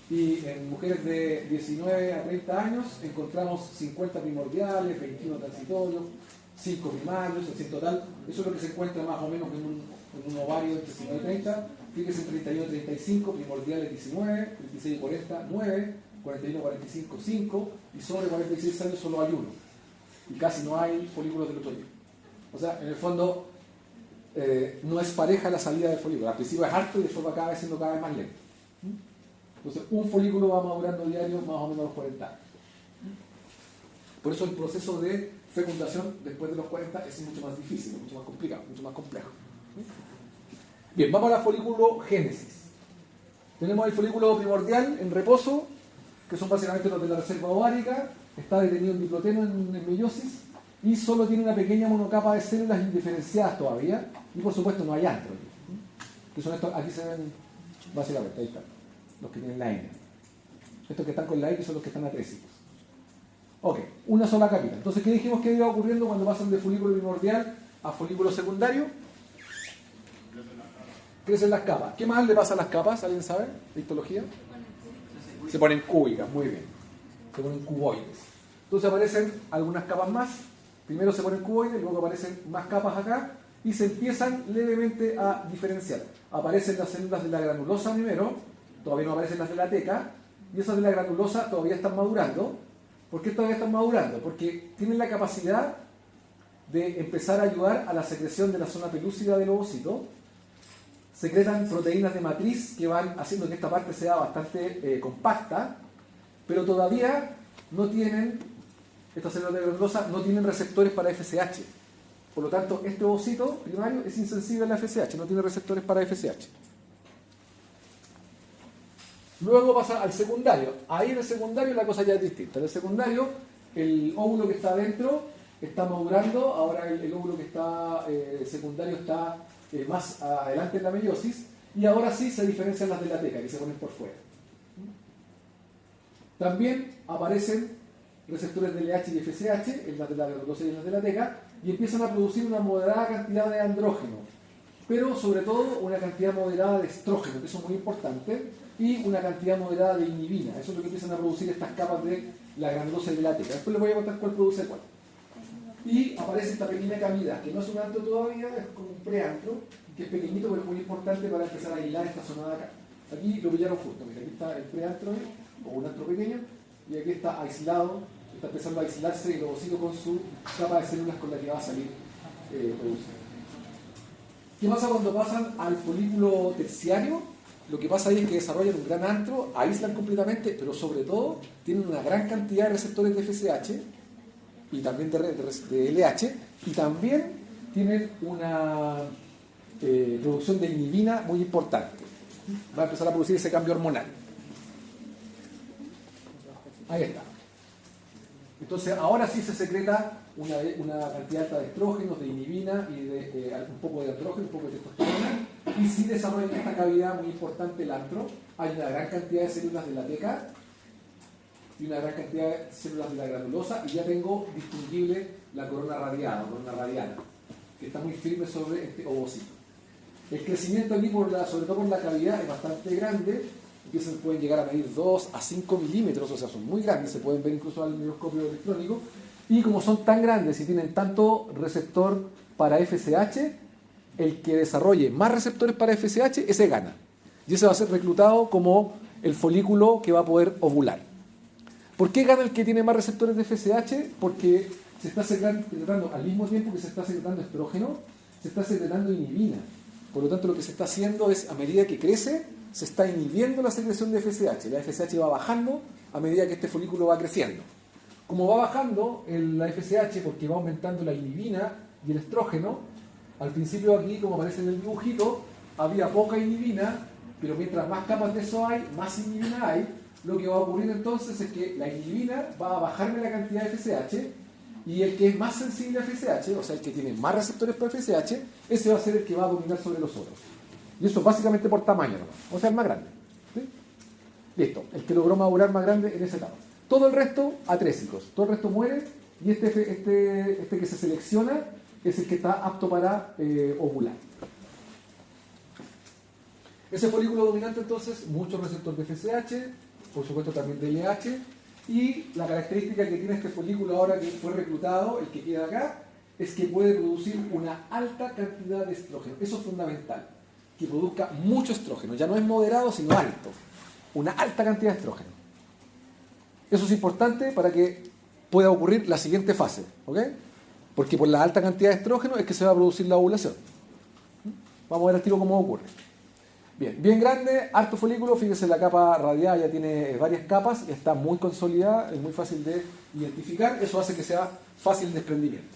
y en mujeres de 19 a 30 años encontramos 50 primordiales, 21 transitorios, 5 primarios, así en total. Eso es lo que se encuentra más o menos en un ovario entre 19 y 30. Fíjense en 31 y 35, primordiales 19, 36 y 40, 9, 41 y 45, 5, y sobre 46 años solo hay uno. Y casi no hay folículos del otro día. O sea, en el fondo, no es pareja la salida del folículo. Al principio es harto y después va cada vez siendo cada vez más lento. Entonces, un folículo va madurando diario más o menos a los 40 años. Por eso el proceso de fecundación después de los 40 es mucho más difícil, mucho más complicado, mucho más complejo. Bien, vamos a la folículo-génesis. Tenemos el folículo primordial en reposo, que son básicamente los de la reserva ovárica, está detenido en diploteno en meiosis, y solo tiene una pequeña monocapa de células indiferenciadas todavía, y por supuesto no hay antro, que son estos, aquí se ven básicamente, ahí están, los que tienen la N. Estos que están con la X son los que están atrésicos. Ok, una sola capita. Entonces, ¿qué dijimos que iba ocurriendo cuando pasan de folículo primordial a folículo secundario? Crecen las capas. ¿Qué más le pasa a las capas? ¿Alguien sabe? ¿De histología? Se ponen cúbicas, muy bien. Se ponen cuboides. Entonces aparecen algunas capas más. Primero se ponen cuboides, luego aparecen más capas acá y se empiezan levemente a diferenciar. Aparecen las células de la granulosa primero, todavía no aparecen las de la teca, y esas de la granulosa todavía están madurando. ¿Por qué todavía están madurando? Porque tienen la capacidad de empezar a ayudar a la secreción de la zona pelúcida del ovocito. Secretan proteínas de matriz que van haciendo que esta parte sea bastante compacta, pero todavía no tienen, estas células de granulosa no tienen receptores para FSH. Por lo tanto, este ovocito primario es insensible a la FSH, no tiene receptores para FSH. Luego pasa al secundario. Ahí en el secundario la cosa ya es distinta. En el secundario, el óvulo que está adentro está madurando, ahora el óvulo que está secundario está más adelante en la meiosis, y ahora sí se diferencian las de la teca, que se ponen por fuera. También aparecen receptores de LH y FSH en las de la granulosa y en las de la teca, y empiezan a producir una moderada cantidad de andrógeno, pero sobre todo una cantidad moderada de estrógeno, que eso es muy importante, y una cantidad moderada de inhibina. Eso es lo que empiezan a producir estas capas de la granulosa y de la teca. Después les voy a contar cuál produce cuál. Y aparece esta pequeña cavidad, que no es un antro todavía, es como un preantro, que es pequeñito pero es muy importante para empezar a aislar esta zona de acá. Aquí lo pillaron justo, mira, aquí está el preantro, o un antro pequeño, y aquí está aislado, está empezando a aislarse el ovocito con su capa de células con la que va a salir producido. ¿Qué pasa cuando pasan al folículo terciario? Lo que pasa ahí es que desarrollan un gran antro, aíslan completamente, pero sobre todo tienen una gran cantidad de receptores de FSH y también de LH, y también tienen una producción de inhibina muy importante. Va a empezar a producir ese cambio hormonal. Ahí está. Entonces ahora sí se secreta una cantidad alta de estrógenos, de inhibina y de un poco de andrógeno, un poco de testosterona, y sí desarrollan esta cavidad muy importante, el antro. Hay una gran cantidad de células de la teca y una gran cantidad de células de la granulosa, y ya tengo distinguible la corona radiada, corona radiana, que está muy firme sobre este ovocito. El crecimiento aquí, sobre todo por la cavidad, es bastante grande. Pueden llegar a medir 2 a 5 milímetros, o sea, son muy grandes, se pueden ver incluso al microscopio electrónico, y como son tan grandes y tienen tanto receptor para FSH, el que desarrolle más receptores para FSH, ese gana. Y ese va a ser reclutado como el folículo que va a poder ovular. ¿Por qué gana el que tiene más receptores de FSH? Porque se está secretando al mismo tiempo que se está secretando estrógeno, se está secretando inhibina. Por lo tanto, lo que se está haciendo es, a medida que crece, se está inhibiendo la secreción de FSH. La FSH va bajando a medida que este folículo va creciendo. Como va bajando la FSH porque va aumentando la inhibina y el estrógeno, al principio aquí, como aparece en el dibujito, había poca inhibina, pero mientras más capas de eso hay, más inhibina hay. Lo que va a ocurrir entonces es que la inhibina va a bajarme la cantidad de FSH, y el que es más sensible a FSH, o sea, el que tiene más receptores para FSH, ese va a ser el que va a dominar sobre los otros. Y eso básicamente por tamaño nomás, o sea, el más grande. ¿Sí? Listo, el que logró madurar más grande en esa etapa. Todo el resto, atrésicos. Todo el resto muere, y este que se selecciona es el que está apto para ovular. Ese folículo dominante, entonces, muchos receptores de FSH, por supuesto también de LH, y la característica que tiene este folículo ahora que fue reclutado, el que queda acá, es que puede producir una alta cantidad de estrógeno. Eso es fundamental, que produzca mucho estrógeno. Ya no es moderado, sino alto. Una alta cantidad de estrógeno. Eso es importante para que pueda ocurrir la siguiente fase, ¿ok? Porque por la alta cantidad de estrógeno es que se va a producir la ovulación. Vamos a ver al tiro cómo ocurre. Bien grande, harto folículo, fíjense, la capa radial ya tiene varias capas, y está muy consolidada, es muy fácil de identificar, eso hace que sea fácil el desprendimiento.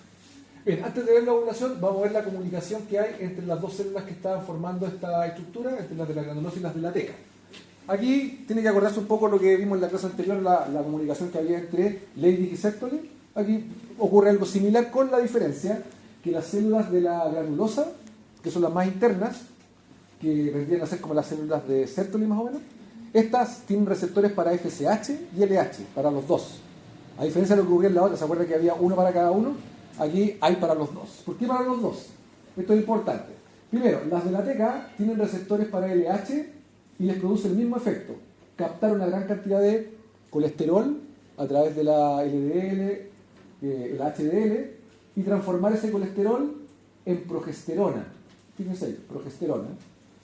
Bien, antes de ver la ovulación, vamos a ver la comunicación que hay entre las dos células que están formando esta estructura, entre las de la granulosa y las de la teca. Aquí tiene que acordarse un poco lo que vimos en la clase anterior, la comunicación que había entre Leydig y Sertoli. Aquí ocurre algo similar, con la diferencia que las células de la granulosa, que son las más internas, que vendrían a ser como las células de Sertoli más o menos, estas tienen receptores para FSH y LH, para los dos. A diferencia de lo que ocurría en la otra, ¿se acuerdan que había uno para cada uno? Aquí hay para los dos. ¿Por qué para los dos? Esto es importante. Primero, las de la teca tienen receptores para LH y les produce el mismo efecto: captar una gran cantidad de colesterol a través de la LDL, el HDL, y transformar ese colesterol en progesterona. Fíjense ahí, progesterona.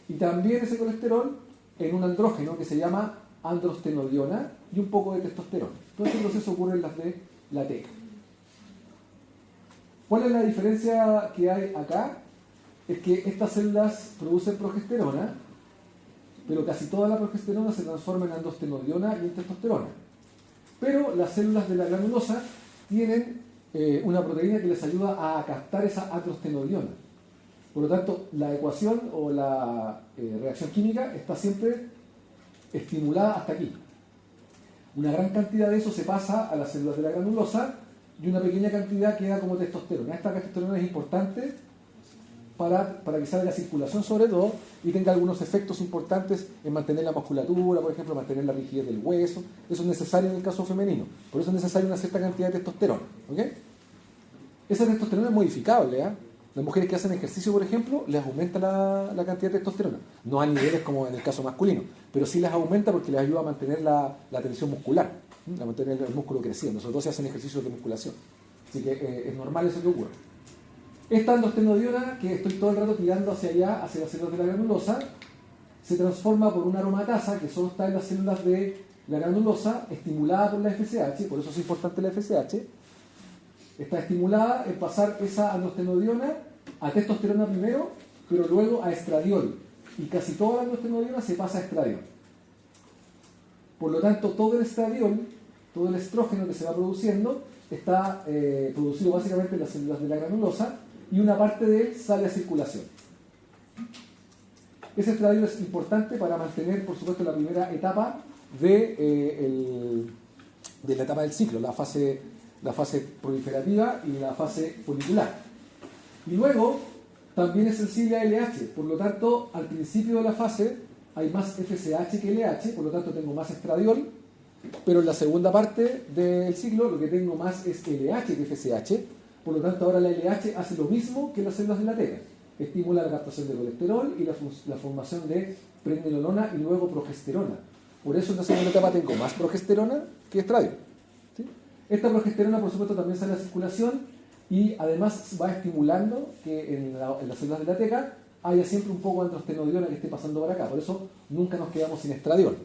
Y también ese colesterol en un andrógeno que se llama androstenodiona y un poco de testosterona. Todo este proceso ocurre en las de la teca. ¿Cuál es la diferencia que hay acá? Es que estas células producen progesterona, pero casi toda la progesterona se transforma en androstenodiona y en testosterona. Pero las células de la granulosa tienen una proteína que les ayuda a captar esa androstenodiona. Por lo tanto, la ecuación o la reacción química está siempre estimulada hasta aquí. Una gran cantidad de eso se pasa a las células de la granulosa, y una pequeña cantidad queda como testosterona. Esta testosterona es importante para que salga la circulación sobre todo y tenga algunos efectos importantes en mantener la musculatura, por ejemplo, mantener la rigidez del hueso. Eso es necesario en el caso femenino. Por eso es necesaria una cierta cantidad de testosterona. ¿Ok? Esa testosterona es modificable. Las mujeres que hacen ejercicio, por ejemplo, les aumenta la cantidad de testosterona. No a niveles como en el caso masculino, pero sí les aumenta porque les ayuda a mantener la tensión muscular, a mantener el músculo creciendo, sobre todo si hacen ejercicios de musculación. Así que es normal eso que ocurra. Esta androstenodiona, que estoy todo el rato tirando hacia allá, hacia las células de la granulosa, se transforma por una aromatasa que solo está en las células de la granulosa, estimulada por la FSH, por eso es importante la FSH. Está estimulada en pasar esa androstenodiona a testosterona primero, pero luego a estradiol. Y casi toda la androstenodiona se pasa a estradiol. Por lo tanto, todo el estradiol, todo el estrógeno que se va produciendo, está producido básicamente en las células de la granulosa y una parte de él sale a circulación. Ese estradiol es importante para mantener, por supuesto, la primera etapa de la etapa del ciclo, la fase proliferativa y la fase folicular. Y luego también es sensible a LH, por lo tanto, al principio de la fase hay más FSH que LH, por lo tanto tengo más estradiol, pero en la segunda parte del ciclo lo que tengo más es LH que FSH, por lo tanto ahora la LH hace lo mismo que las células de la teca, estimula la captación de colesterol y la formación de pregnenolona y luego progesterona. Por eso en la segunda etapa tengo más progesterona que estradiol. ¿Sí? Esta progesterona, por supuesto, también sale a circulación y además va estimulando que en las células de la teca haya siempre un poco de androstenodiona que esté pasando para acá. Por eso nunca nos quedamos sin estradiol.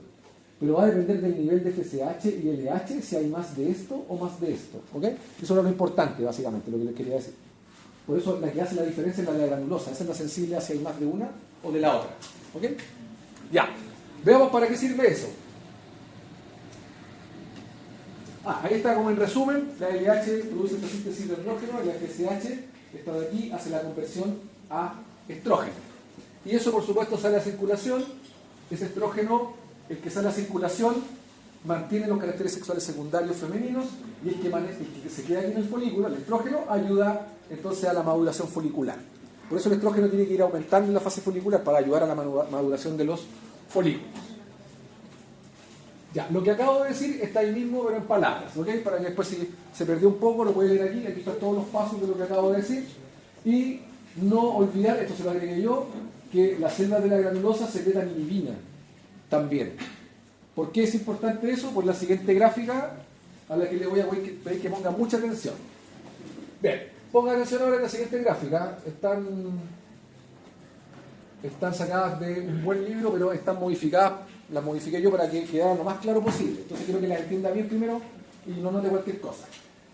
Pero va a depender del nivel de FSH y LH, si hay más de esto o más de esto. ¿Ok? Eso era lo importante, básicamente, lo que les quería decir. Por eso la que hace la diferencia es la de la granulosa. Esa es la sensible a si hay más de una o de la otra. ¿Ok? Ya. Veamos para qué sirve eso. Ahí está como en resumen, la LH produce esta síntesis de estrógeno y la FSH, esta de aquí, hace la conversión a estrógeno. Y eso, por supuesto, sale a circulación. Ese estrógeno, el que sale a circulación, mantiene los caracteres sexuales secundarios femeninos y el que se queda aquí en el folículo, el estrógeno, ayuda entonces a la maduración folicular. Por eso el estrógeno tiene que ir aumentando en la fase folicular para ayudar a la maduración de los folículos. Ya, lo que acabo de decir está ahí mismo, pero en palabras, ¿ok? Para que después, si se perdió un poco, lo puede leer aquí. Aquí están todos los pasos de lo que acabo de decir. Y no olvidar, esto se lo agregué yo, que las células de la granulosa secretan inhibina también. ¿Por qué es importante eso? Por la siguiente gráfica, a la que le voy a pedir que ponga mucha atención. Bien, ponga atención ahora en la siguiente gráfica. Están sacadas de un buen libro, pero están modificadas. Las modifiqué yo para que quedara lo más claro posible. Entonces quiero que las entienda bien primero y no note cualquier cosa.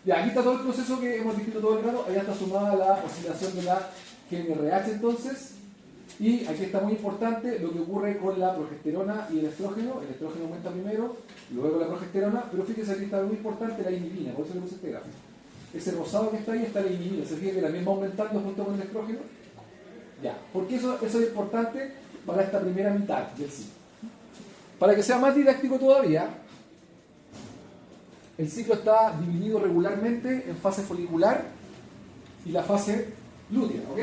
Ya, aquí está todo el proceso que hemos descrito todo el rato. Allá está sumada la oscilación de la GnRH entonces. Y aquí está muy importante lo que ocurre con la progesterona y el estrógeno. El estrógeno aumenta primero, luego la progesterona. Pero fíjense, aquí está muy importante la inhibina. Por eso le puse este gráfico. Ese rosado que está ahí está la inhibina. ¿Se fija que también va aumentando junto con el estrógeno? Ya, porque eso es importante para esta primera mitad del ciclo. Para que sea más didáctico todavía, el ciclo está dividido regularmente en fase folicular y la fase lútea, ¿ok?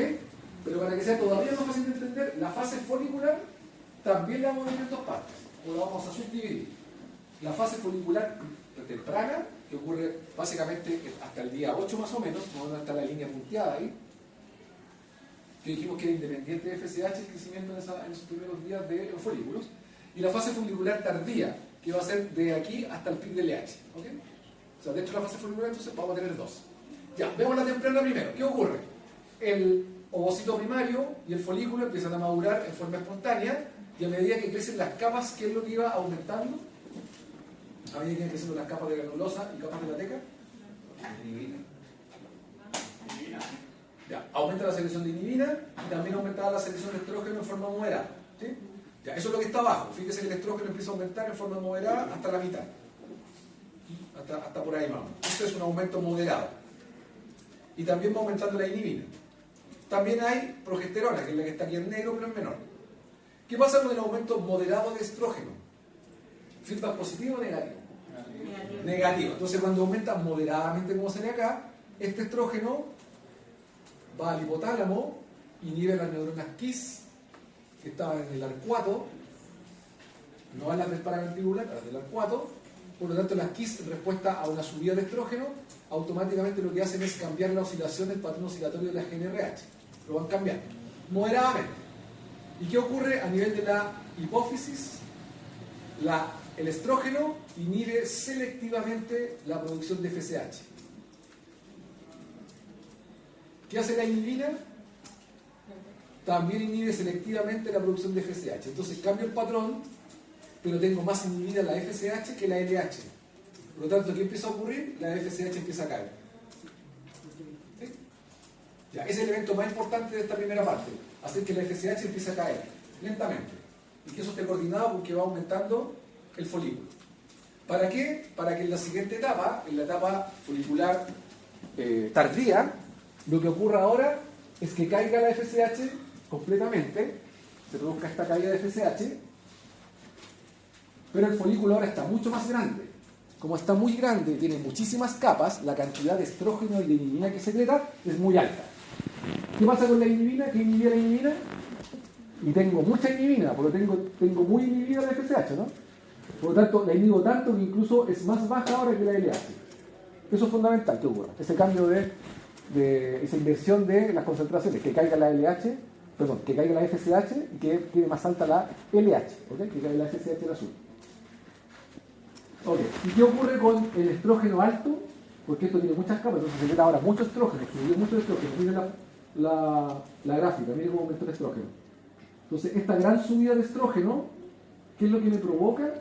Pero para que sea todavía más fácil de entender, la fase folicular también la vamos a dividir en dos partes, o la vamos a subdividir. La fase folicular temprana, que ocurre básicamente hasta el día 8 más o menos, donde está la línea punteada ahí, que dijimos que era independiente de FSH el crecimiento en esos primeros días de los folículos. Y la fase folicular tardía, que va a ser de aquí hasta el pic de LH. ¿Okay? O sea, dentro de la fase folicular entonces vamos a tener dos. Ya, vemos la temprana primero. ¿Qué ocurre? El ovocito primario y el folículo empiezan a madurar en forma espontánea y a medida que crecen las capas, ¿qué es lo que iba aumentando? A medida que iban creciendo las capas de granulosa y capas de la teca. Ya, aumenta la secreción de inhibina y también aumentaba la secreción de estrógeno en forma moderada. ¿Sí? Ya, eso es lo que está abajo. Fíjese que el estrógeno empieza a aumentar en forma moderada hasta la mitad. Hasta por ahí vamos. Esto es un aumento moderado. Y también va aumentando la inhibina. También hay progesterona, que es la que está aquí en negro, pero en menor. ¿Qué pasa con el aumento moderado de estrógeno? ¿Feedback positivo o negativo? Negativo. Entonces cuando aumenta moderadamente, como se ve acá, este estrógeno va al hipotálamo, inhibe las neuronas Kiss, que estaban en el arcuato, no a las del paraventricular, a las del arcuato. Por lo tanto, las Kiss, en respuesta a una subida de estrógeno, automáticamente lo que hacen es cambiar la oscilación del patrón oscilatorio de la GNRH. Lo van cambiando, moderadamente. ¿Y qué ocurre a nivel de la hipófisis? El estrógeno inhibe selectivamente la producción de FSH. ¿Qué hace la inhibina? También inhibe selectivamente la producción de FSH. Entonces cambio el patrón, pero tengo más inhibida la FSH que la LH. Por lo tanto, ¿qué empieza a ocurrir? La FSH empieza a caer. ¿Sí? Ya, ese es el elemento más importante de esta primera parte. Hacer que la FSH empiece a caer lentamente. Y que eso esté coordinado porque va aumentando el folículo. ¿Para qué? Para que en la siguiente etapa, en la etapa folicular tardía, lo que ocurra ahora es que caiga la FSH completamente, se produzca esta caída de FSH, pero el folículo ahora está mucho más grande. Como está muy grande y tiene muchísimas capas, la cantidad de estrógeno y de inhibina que secreta es muy alta. ¿Qué pasa con la inhibina? ¿Qué inhibía la inhibina? Y tengo mucha inhibina, porque tengo muy inhibida la FSH, ¿no? Por lo tanto, la inhibo tanto que incluso es más baja ahora que la LH. Eso es fundamental que ocurra. Ese cambio de esa inversión de las concentraciones, que caiga la LH, perdón, que caiga la FSH y que quede más alta la LH, ¿okay? Que caiga la FSH en azul. Okay. ¿Y qué ocurre con el estrógeno alto? Porque esto tiene muchas capas, entonces se queda ahora mucho estrógeno, subió mucho estrógeno. Miren la gráfica, miren cómo aumentó el estrógeno. Entonces, esta gran subida de estrógeno, ¿qué es lo que me provoca?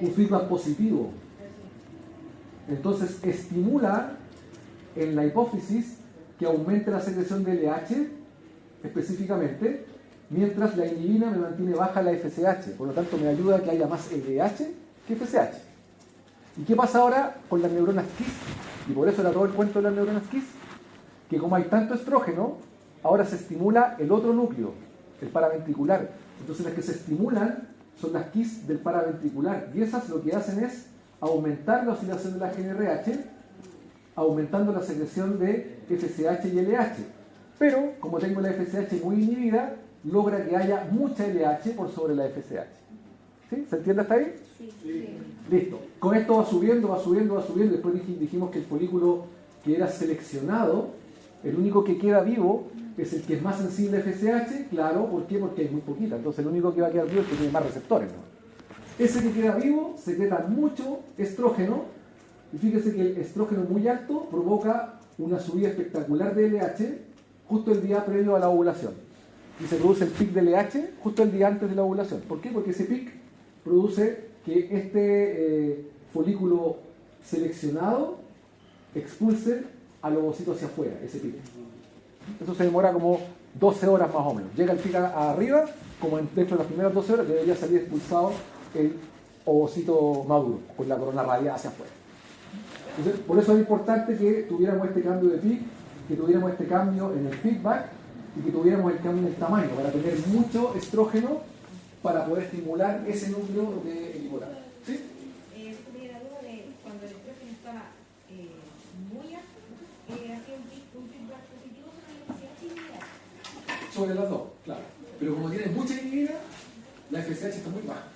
Un feedback positivo. Entonces, estimula en la hipófisis que aumente la secreción de LH específicamente, mientras la inhibina me mantiene baja la FSH. Por lo tanto, me ayuda a que haya más LH que FSH. ¿Y qué pasa ahora con las neuronas Kiss? Y por eso era todo el cuento de las neuronas Kiss, que como hay tanto estrógeno, ahora se estimula el otro núcleo, el paraventricular. Entonces las que se estimulan son las Kiss del paraventricular, y esas lo que hacen es aumentar la oscilación de la GNRH, aumentando la secreción de FSH y LH. Pero, como tengo la FSH muy inhibida, logra que haya mucha LH por sobre la FSH. ¿Sí? ¿Se entiende hasta ahí? Sí. Listo. Con esto va subiendo, va subiendo, va subiendo. Después dijimos que el folículo que era seleccionado, el único que queda vivo es el que es más sensible a FSH. Claro, ¿por qué? Porque hay muy poquita. Entonces el único que va a quedar vivo es el que tiene más receptores, ¿no? Ese que queda vivo secreta mucho estrógeno. Y fíjese que el estrógeno muy alto provoca una subida espectacular de LH justo el día previo a la ovulación. Y se produce el pic de LH justo el día antes de la ovulación. ¿Por qué? Porque ese pic produce que este folículo seleccionado expulse al ovocito hacia afuera, ese pic. Eso se demora como 12 horas más o menos. Llega el pic arriba, como dentro de las primeras 12 horas debería salir expulsado el ovocito maduro, con la corona radiada hacia afuera. Entonces, por eso es importante que tuviéramos este cambio de pic, que tuviéramos este cambio en el feedback y que tuviéramos el cambio en el tamaño para tener mucho estrógeno para poder estimular ese núcleo de hipotálamo. ¿Sí? Tuve la duda de cuando el estrógeno estaba muy alto, hacía un feedback positivo sobre la FSH y LH. Sobre las dos, claro. Pero como tienes mucha inhibina, la FSH está muy baja.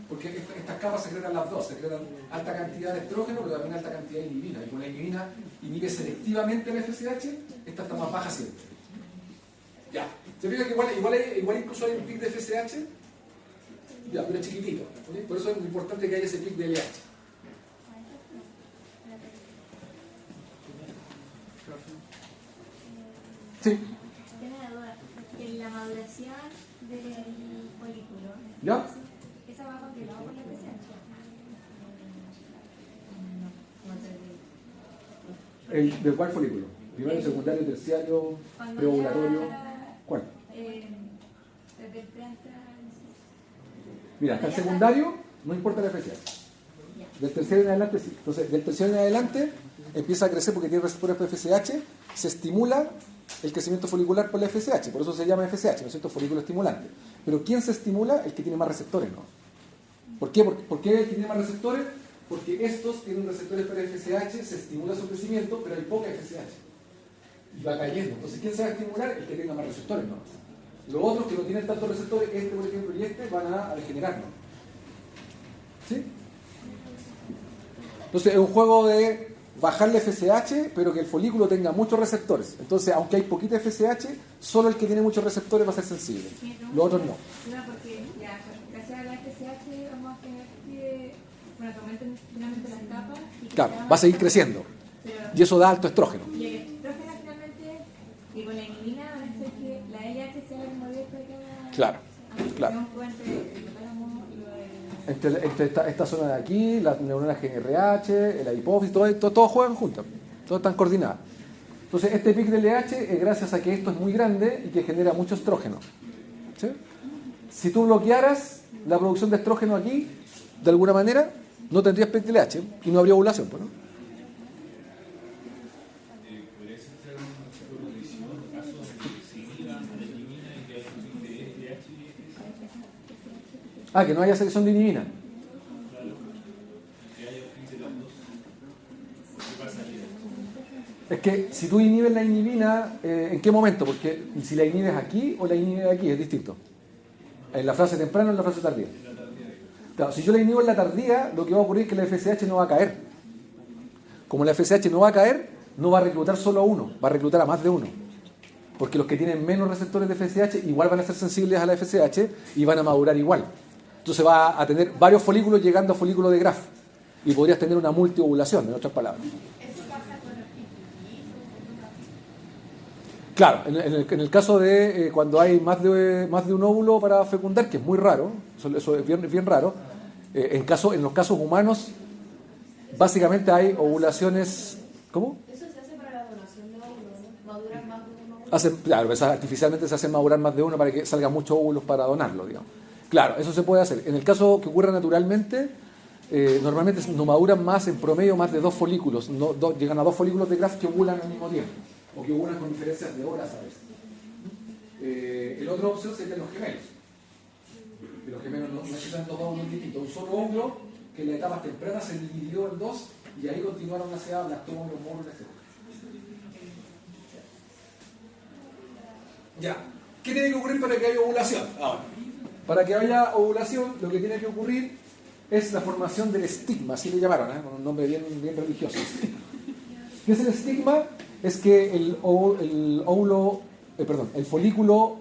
Porque estas capas secretan las dos, secretan alta cantidad de estrógeno, pero también alta cantidad de inhibina. Y con la inhibina inhibe selectivamente la FSH, esta está más baja siempre. Ya. ¿Se fija que igual incluso hay un pic de FSH? Ya, pero es chiquitito. ¿Okay? Por eso es muy importante que haya ese pic de LH. Sí. Tengo una duda. En la maduración del folículo, ¿Ya? ¿esa va controlada por la FSH? ¿De cuál folículo? Primario, secundario, terciario, preovulatorio. ¿Cuál? Desde el preantral. Mira, hasta el secundario no importa la FSH. Del terciario en adelante sí. Entonces, del terciario en adelante empieza a crecer porque tiene receptores por FSH, se estimula el crecimiento folicular por la FSH, por eso se llama FSH, ¿no es cierto? Folículo estimulante. Pero ¿quién se estimula? El que tiene más receptores, ¿no? ¿Por qué? ¿Por qué el que tiene más receptores? Porque estos tienen receptores para FSH, se estimula su crecimiento, pero hay poca FSH. Y va cayendo. Entonces, ¿quién se va a estimular? El que tenga más receptores, ¿no? Los otros que no tienen tantos receptores, este por ejemplo y este, van a degenerar, ¿no? ¿Sí? Entonces, es un juego de bajarle FSH, pero que el folículo tenga muchos receptores. Entonces, aunque hay poquita FSH, solo el que tiene muchos receptores va a ser sensible. Los otros no. No, porque ya, gracias a la FSH vamos a tener que, bueno, que aumenten finalmente las capas. Y que Claro, sea va a más seguir fuerte. creciendo. Pero, Y eso da alto estrógeno. y el estrógeno finalmente, y con la inhibina van a hacer que la LH sea el modelo de cada... Claro, claro. Tenemos que entre el hipotálamo y lo del... Entre esta zona de aquí, las neuronas GNRH, la hipófisis, todos juegan juntos, todos están coordinados. Entonces, este pic de LH es gracias a que esto es muy grande y que genera mucho estrógeno. ¿Sí? Si tú bloquearas la producción de estrógeno aquí, de alguna manera, no tendrías pic de LH y no habría ovulación, pues, ¿no? ¿Podría ser una condición, caso de que se inhiba, elimina y que haya un pic de LH y FSH? Ah, que no haya secreción de inhibina. Que haya un pic de las dos. ¿Qué pasaría? Es que si tú inhibes la inhibina, ¿en qué momento? Porque si la inhibes aquí o la inhibes aquí es distinto. En la fase temprana o en la fase tardía. Claro, si yo la inhibo en la tardía, lo que va a ocurrir es que la FSH no va a caer. Como la FSH no va a caer, no va a reclutar solo a uno, va a reclutar a más de uno. Porque los que tienen menos receptores de FSH igual van a ser sensibles a la FSH y van a madurar igual. Entonces va a tener varios folículos llegando a folículo de Graf. Y podrías tener una multiovulación, en otras palabras. Eso pasa con los tipos. Claro, en el caso de cuando hay más de un óvulo para fecundar, que es muy raro, eso es bien raro, en los casos humanos, básicamente hay ovulaciones... ¿Cómo? Eso se hace para la donación de óvulos, ¿no? Maduran más de uno. Claro, artificialmente se hacen madurar más de uno para que salgan muchos óvulos para donarlo, digamos. Claro, eso se puede hacer. En el caso que ocurra naturalmente, normalmente no maduran más, en promedio, más de 2 folículos. Llegan a 2 folículos de Graf que ovulan al mismo tiempo. O que ovulan con diferencias de horas a veces. La otra opción sería los gemelos. Que los gemelos no necesitan 2 óvulos distintos. Un solo óvulo que en las etapas tempranas se dividió en 2 y ahí continuaron hacia lactómeros, módulos, etc. Ya. ¿Qué tiene que ocurrir para que haya ovulación? Ahora, para que haya ovulación, lo que tiene que ocurrir es la formación del estigma, así le llamaron, con un nombre bien religioso. ¿Qué es el estigma? Es que el folículo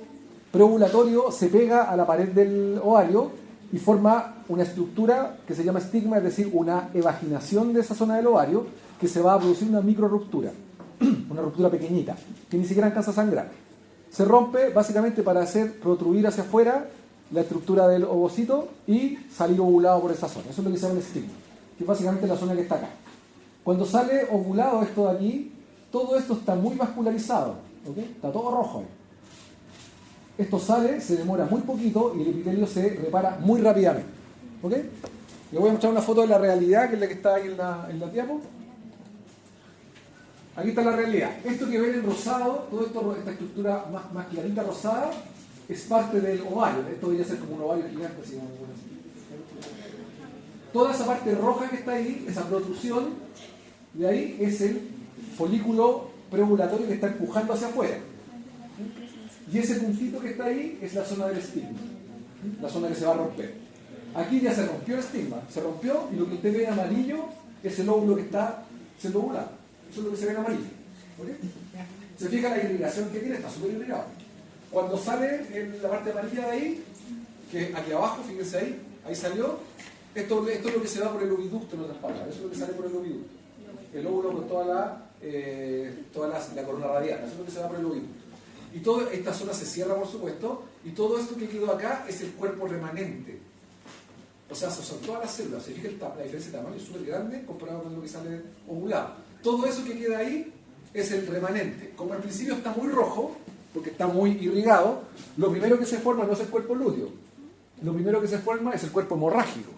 preovulatorio se pega a la pared del ovario y forma una estructura que se llama estigma, es decir, una evaginación de esa zona del ovario que se va a producir una micro ruptura, una ruptura pequeñita, que ni siquiera alcanza a sangrar. Se rompe básicamente para hacer protruir hacia afuera la estructura del ovocito y salir ovulado por esa zona. Eso es lo que se llama el estigma, que es básicamente la zona que está acá. Cuando sale ovulado esto de aquí, todo esto está muy vascularizado, ¿ok? Está todo rojo ahí. Esto sale, se demora muy poquito y el epitelio se repara muy rápidamente, ¿ok? Le voy a mostrar una foto de la realidad, que es la que está ahí en la diapo. Aquí está la realidad. Esto que ven en rosado, esta estructura más clarita rosada, es parte del ovario. Esto debería ser como un ovario gigante, así como toda esa parte roja que está ahí, esa protrusión, de ahí es el folículo preovulatorio que está empujando hacia afuera. Y ese puntito que está ahí es la zona del estigma, la zona que se va a romper. Aquí ya se rompió el estigma, se rompió y lo que usted ve en amarillo es el óvulo que está siendo ovulado. Eso es lo que se ve en amarillo. ¿Okay? Se fija la irrigación que tiene, está súper irrigado. Cuando sale en la parte amarilla de ahí, que aquí abajo, fíjense ahí salió, esto es lo que se va por el oviducto, en otras palabras, eso es lo que sale por el oviducto. El óvulo con toda la corona radial, eso es lo que se va por el oviducto. Y toda esta zona se cierra, por supuesto, y todo esto que quedó acá es el cuerpo remanente. O sea, son todas las células. Se fija la diferencia de tamaño es súper grande comparado con lo que sale ovulado. Todo eso que queda ahí es el remanente. Como al principio está muy rojo, porque está muy irrigado, lo primero que se forma no es el cuerpo lúteo. Lo primero que se forma es el cuerpo hemorrágico.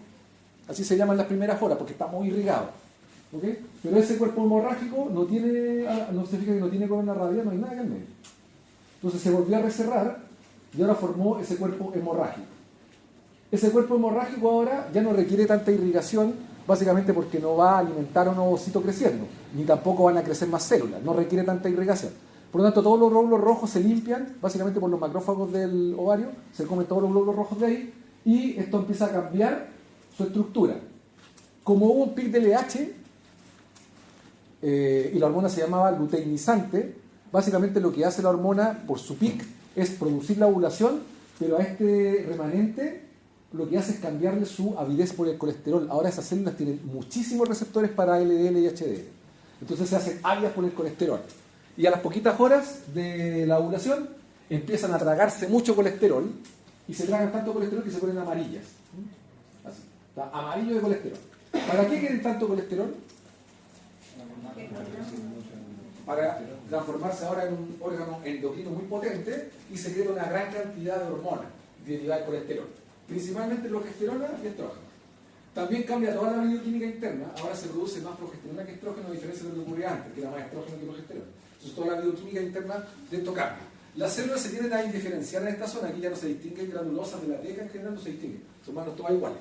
Así se llaman las primeras horas, porque está muy irrigado. ¿Okay? Pero ese cuerpo hemorrágico no se fija que no tiene corona radial, no hay nada que en medio. Entonces se volvió a recerrar y ahora formó ese cuerpo hemorrágico. Ese cuerpo hemorrágico ahora ya no requiere tanta irrigación, básicamente porque no va a alimentar a un ovocito creciendo, ni tampoco van a crecer más células, no requiere tanta irrigación. Por lo tanto, todos los glóbulos rojos se limpian, básicamente por los macrófagos del ovario, se comen todos los glóbulos rojos de ahí, y esto empieza a cambiar su estructura. Como hubo un pic de LH, y la hormona se llamaba luteinizante, básicamente lo que hace la hormona por su pic es producir la ovulación, pero a este remanente lo que hace es cambiarle su avidez por el colesterol. Ahora esas células tienen muchísimos receptores para LDL y HDL. Entonces se hacen ávidas por el colesterol. Y a las poquitas horas de la ovulación empiezan a tragarse mucho colesterol y se tragan tanto colesterol que se ponen amarillas. Así. Está amarillo de colesterol. ¿Para qué quieren tanto colesterol? Para transformarse ahora en un órgano endocrino muy potente y se crea una gran cantidad de hormonas derivadas del colesterol, principalmente progesterona y estrógeno. También cambia toda la bioquímica interna, ahora se produce más progesterona que estrógeno, a diferencia de lo que ocurría antes, que era más estrógeno que progesterona. Entonces toda la bioquímica interna de esto cambia. Las células se tienden a indiferenciar en esta zona, aquí ya no se distinguen granulosas de la teca, en general no se distinguen, son más todas iguales.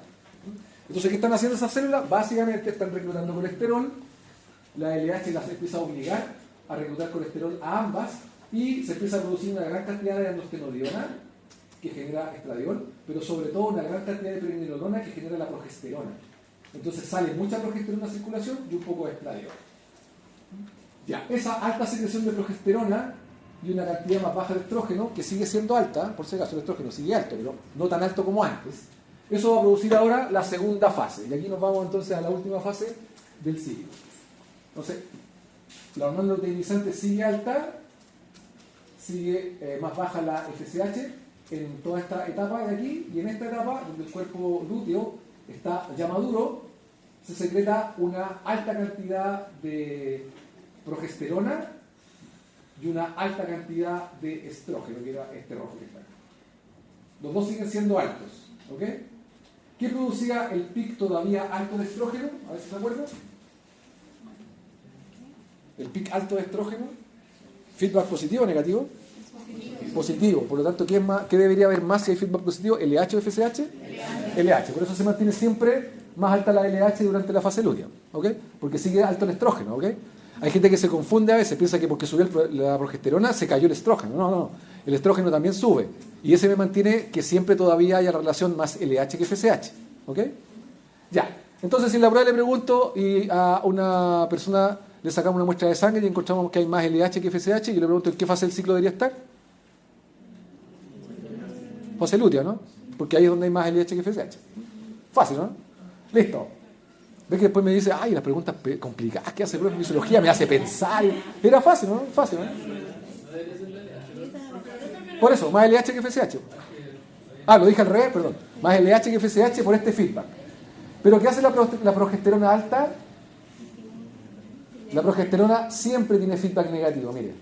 Entonces, ¿qué están haciendo esas células? Básicamente están reclutando colesterol, la LH las empieza a obligar a reclutar colesterol a ambas y se empieza a producir una gran cantidad de androstenodiona que genera estradiol, pero sobre todo una gran cantidad de pregnenolona que genera la progesterona. Entonces sale mucha progesterona en circulación y un poco de estradiol. Ya, esa alta secreción de progesterona y una cantidad más baja de estrógeno, que sigue siendo alta, por si acaso el estrógeno sigue alto, pero no tan alto como antes, eso va a producir ahora la segunda fase. Y aquí nos vamos entonces a la última fase del ciclo. Entonces, la hormona luteinizante sigue alta, sigue más baja la FSH en toda esta etapa de aquí, y en esta etapa, donde el cuerpo lúteo está ya maduro, se secreta una alta cantidad de progesterona y una alta cantidad de estrógeno, que era este rojo que está acá. Los dos siguen siendo altos, ¿ok? ¿Qué producía el pic todavía alto de estrógeno? A ver si se acuerdan. El pic alto de estrógeno, feedback positivo o negativo. Positivo. Por lo tanto, ¿qué debería haber más si hay feedback positivo? ¿LH o FSH? LH. Por eso se mantiene siempre más alta la LH durante la fase lútea, ¿ok? Porque sigue alto el estrógeno, ¿ok? Hay gente que se confunde a veces, piensa que porque subió la progesterona se cayó el estrógeno. No, no, el estrógeno también sube. Y ese me mantiene que siempre todavía haya relación más LH que FSH, ¿ok? Ya. Entonces, si en la prueba le pregunto y a una persona le sacamos una muestra de sangre y encontramos que hay más LH que FSH, y yo le pregunto en qué fase del ciclo debería estar. Fase lútea, ¿no? Porque ahí es donde hay más LH que FSH. Fácil, ¿no? Listo. ¿Ves que después me dice, ay, las preguntas complicadas que hace el profe de fisiología me hace pensar? Era fácil, ¿no? Fácil, ¿no? Por eso, más LH que FSH. Ah, lo dije al revés, perdón. Más LH que FSH por este feedback. Pero ¿qué hace la progesterona alta? La progesterona siempre tiene feedback negativo, mire.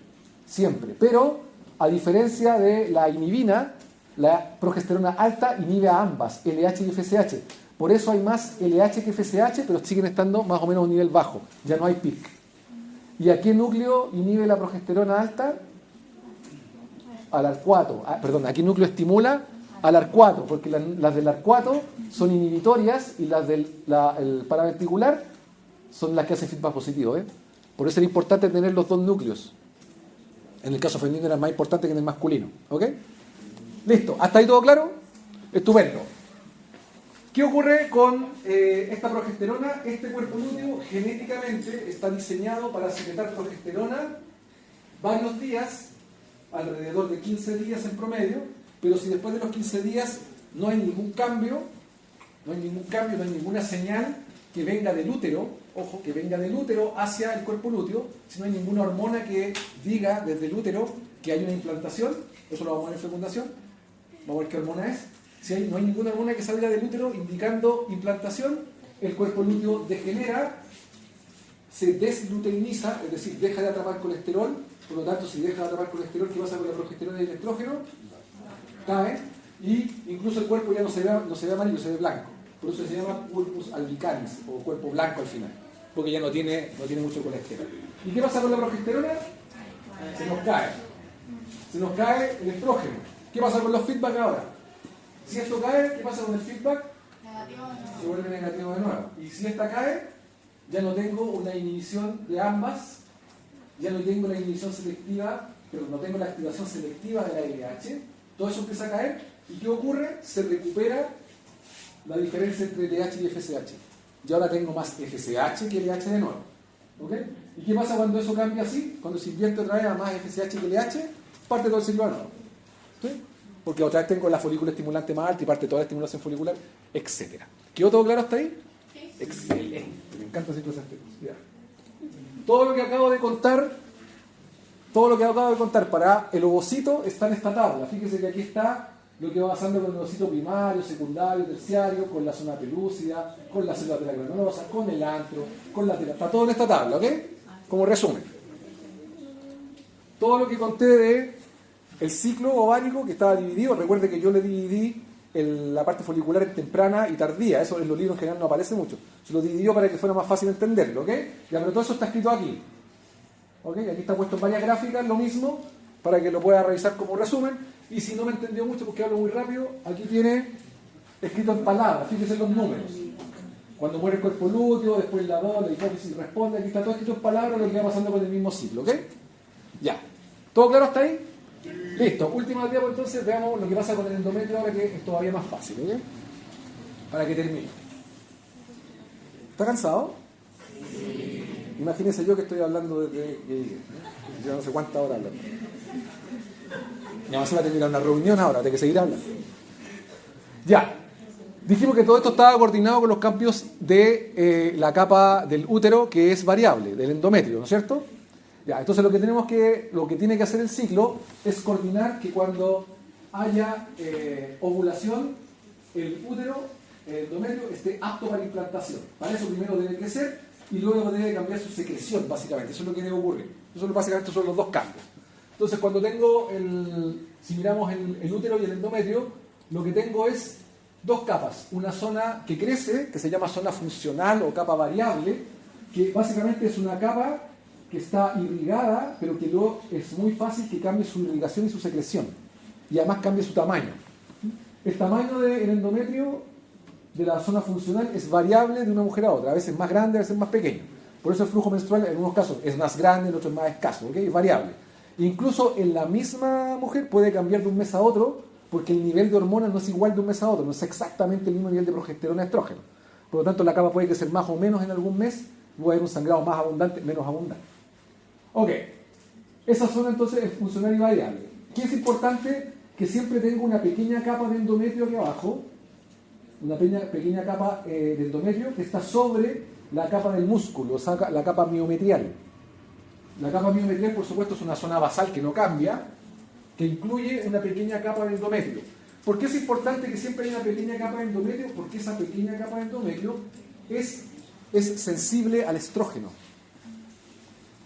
Siempre. Pero, a diferencia de la inhibina, la progesterona alta inhibe a ambas, LH y FSH. Por eso hay más LH que FSH, pero siguen estando más o menos a un nivel bajo. Ya no hay pic. ¿Y a qué núcleo inhibe la progesterona alta? Al arcuato. ¿A qué núcleo estimula? Al arcuato, porque las del arcuato son inhibitorias y las del el paraventricular son las que hacen feedback positivo. Por eso era importante tener los dos núcleos. En el caso femenino era más importante que en el masculino. ¿Ok? Listo. ¿Hasta ahí todo claro? Estupendo. ¿Qué ocurre con esta progesterona? Este cuerpo lúteo genéticamente está diseñado para secretar progesterona varios días, alrededor de 15 días en promedio, pero si después de los 15 días no hay ningún cambio, no hay ninguna señal que venga del útero, ojo, que venga del útero hacia el cuerpo lúteo, si no hay ninguna hormona que diga desde el útero que hay una implantación, eso lo vamos a ver en fecundación, vamos a ver qué hormona es. Si no hay ninguna hormona que salga del útero indicando implantación, el cuerpo lúteo degenera, se desluteiniza, es decir, deja de atrapar colesterol. Por lo tanto, si deja de atrapar colesterol, ¿qué pasa con la progesterona y el estrógeno? Cae, y incluso el cuerpo ya no se ve amarillo, se ve blanco. Por eso se llama corpus albicalis, o cuerpo blanco al final, porque ya no tiene mucho colesterol. ¿Y qué pasa con la progesterona? Se nos cae el estrógeno. ¿Qué pasa con los feedback ahora? Si esto cae, ¿qué pasa con el feedback? Negativo, no. Se vuelve negativo de nuevo. Y si esta cae, ya no tengo una inhibición de ambas, ya no tengo la inhibición selectiva, pero no tengo la activación selectiva de la LH. Todo eso empieza a caer. ¿Y qué ocurre? Se recupera la diferencia entre LH y FSH. Y ahora tengo más FSH que LH de nuevo. ¿Ok? ¿Y qué pasa cuando eso cambia así? Cuando se invierte otra vez a más FSH que LH, parte todo el ciclo de nuevo. ¿Sí? Porque otra vez tengo la folícula estimulante más alta y parte toda la estimulación folicular, etc. ¿Quedó todo claro hasta ahí? Sí. Excelente. Me encanta hacer cosas ya. Todo lo que acabo de contar, para el ovocito está en esta tabla. Fíjese que aquí está lo que va pasando con el ovocito primario, secundario, terciario, con la zona pelúcida, con las células de la granulosa, con el antro, con la tela. Está todo en esta tabla, ¿ok? Como resumen. Todo lo que conté de el ciclo ovárico que estaba dividido, recuerde que yo le dividí la parte folicular en temprana y tardía, eso en los libros en general no aparece mucho, se lo dividió para que fuera más fácil entenderlo, ¿ok? Ya, pero todo eso está escrito aquí, ¿ok? Aquí está puesto en varias gráficas, lo mismo, para que lo pueda revisar como resumen, y si no me entendió mucho porque hablo muy rápido, aquí tiene escrito en palabras, fíjese en los números. Cuando muere el cuerpo lúteo, después la la hipófisis responde, aquí está todo escrito en palabras lo que va pasando con el mismo ciclo, ¿ok? Ya. ¿Todo claro hasta ahí? Listo. Última diapo entonces, veamos lo que pasa con el endometrio ahora que es todavía más fácil, ¿ok? Para que termine. ¿Está cansado? Sí. Imagínense yo que estoy hablando desde que llegué, ¿no? Ya no sé cuántas horas hablando. Ya se va a terminar una reunión ahora, tengo que seguir hablando. Ya. Dijimos que todo esto estaba coordinado con los cambios de la capa del útero, que es variable, del endometrio, ¿no es cierto? Ya, entonces lo que tiene que hacer el ciclo es coordinar que cuando haya ovulación, el útero, el endometrio, esté apto para implantación. Para eso primero debe crecer y luego debe cambiar su secreción, básicamente. Eso es lo que debe ocurrir. Eso básicamente son los dos cambios. Entonces cuando tengo si miramos el útero y el endometrio, lo que tengo es dos capas. Una zona que crece, que se llama zona funcional o capa variable, que básicamente es una capa que está irrigada, pero que luego es muy fácil que cambie su irrigación y su secreción. Y además cambie su tamaño. El tamaño del endometrio de la zona funcional es variable de una mujer a otra. A veces más grande, a veces más pequeño. Por eso el flujo menstrual en algunos casos es más grande, en otros es más escaso. ¿Okay? Es variable. Incluso en la misma mujer puede cambiar de un mes a otro, porque el nivel de hormonas no es igual de un mes a otro. No es exactamente el mismo nivel de progesterona y estrógeno. Por lo tanto, la capa puede crecer más o menos en algún mes. Puede haber un sangrado más abundante, menos abundante. Ok, esa zona entonces es funcional y variable. ¿Qué es importante? Que siempre tengo una pequeña capa de endometrio aquí abajo, una pequeña capa de endometrio que está sobre la capa del músculo, o sea, la capa miometrial. La capa miometrial, por supuesto, es una zona basal que no cambia, que incluye una pequeña capa de endometrio. ¿Por qué es importante que siempre haya una pequeña capa de endometrio? Porque esa pequeña capa de endometrio es sensible al estrógeno.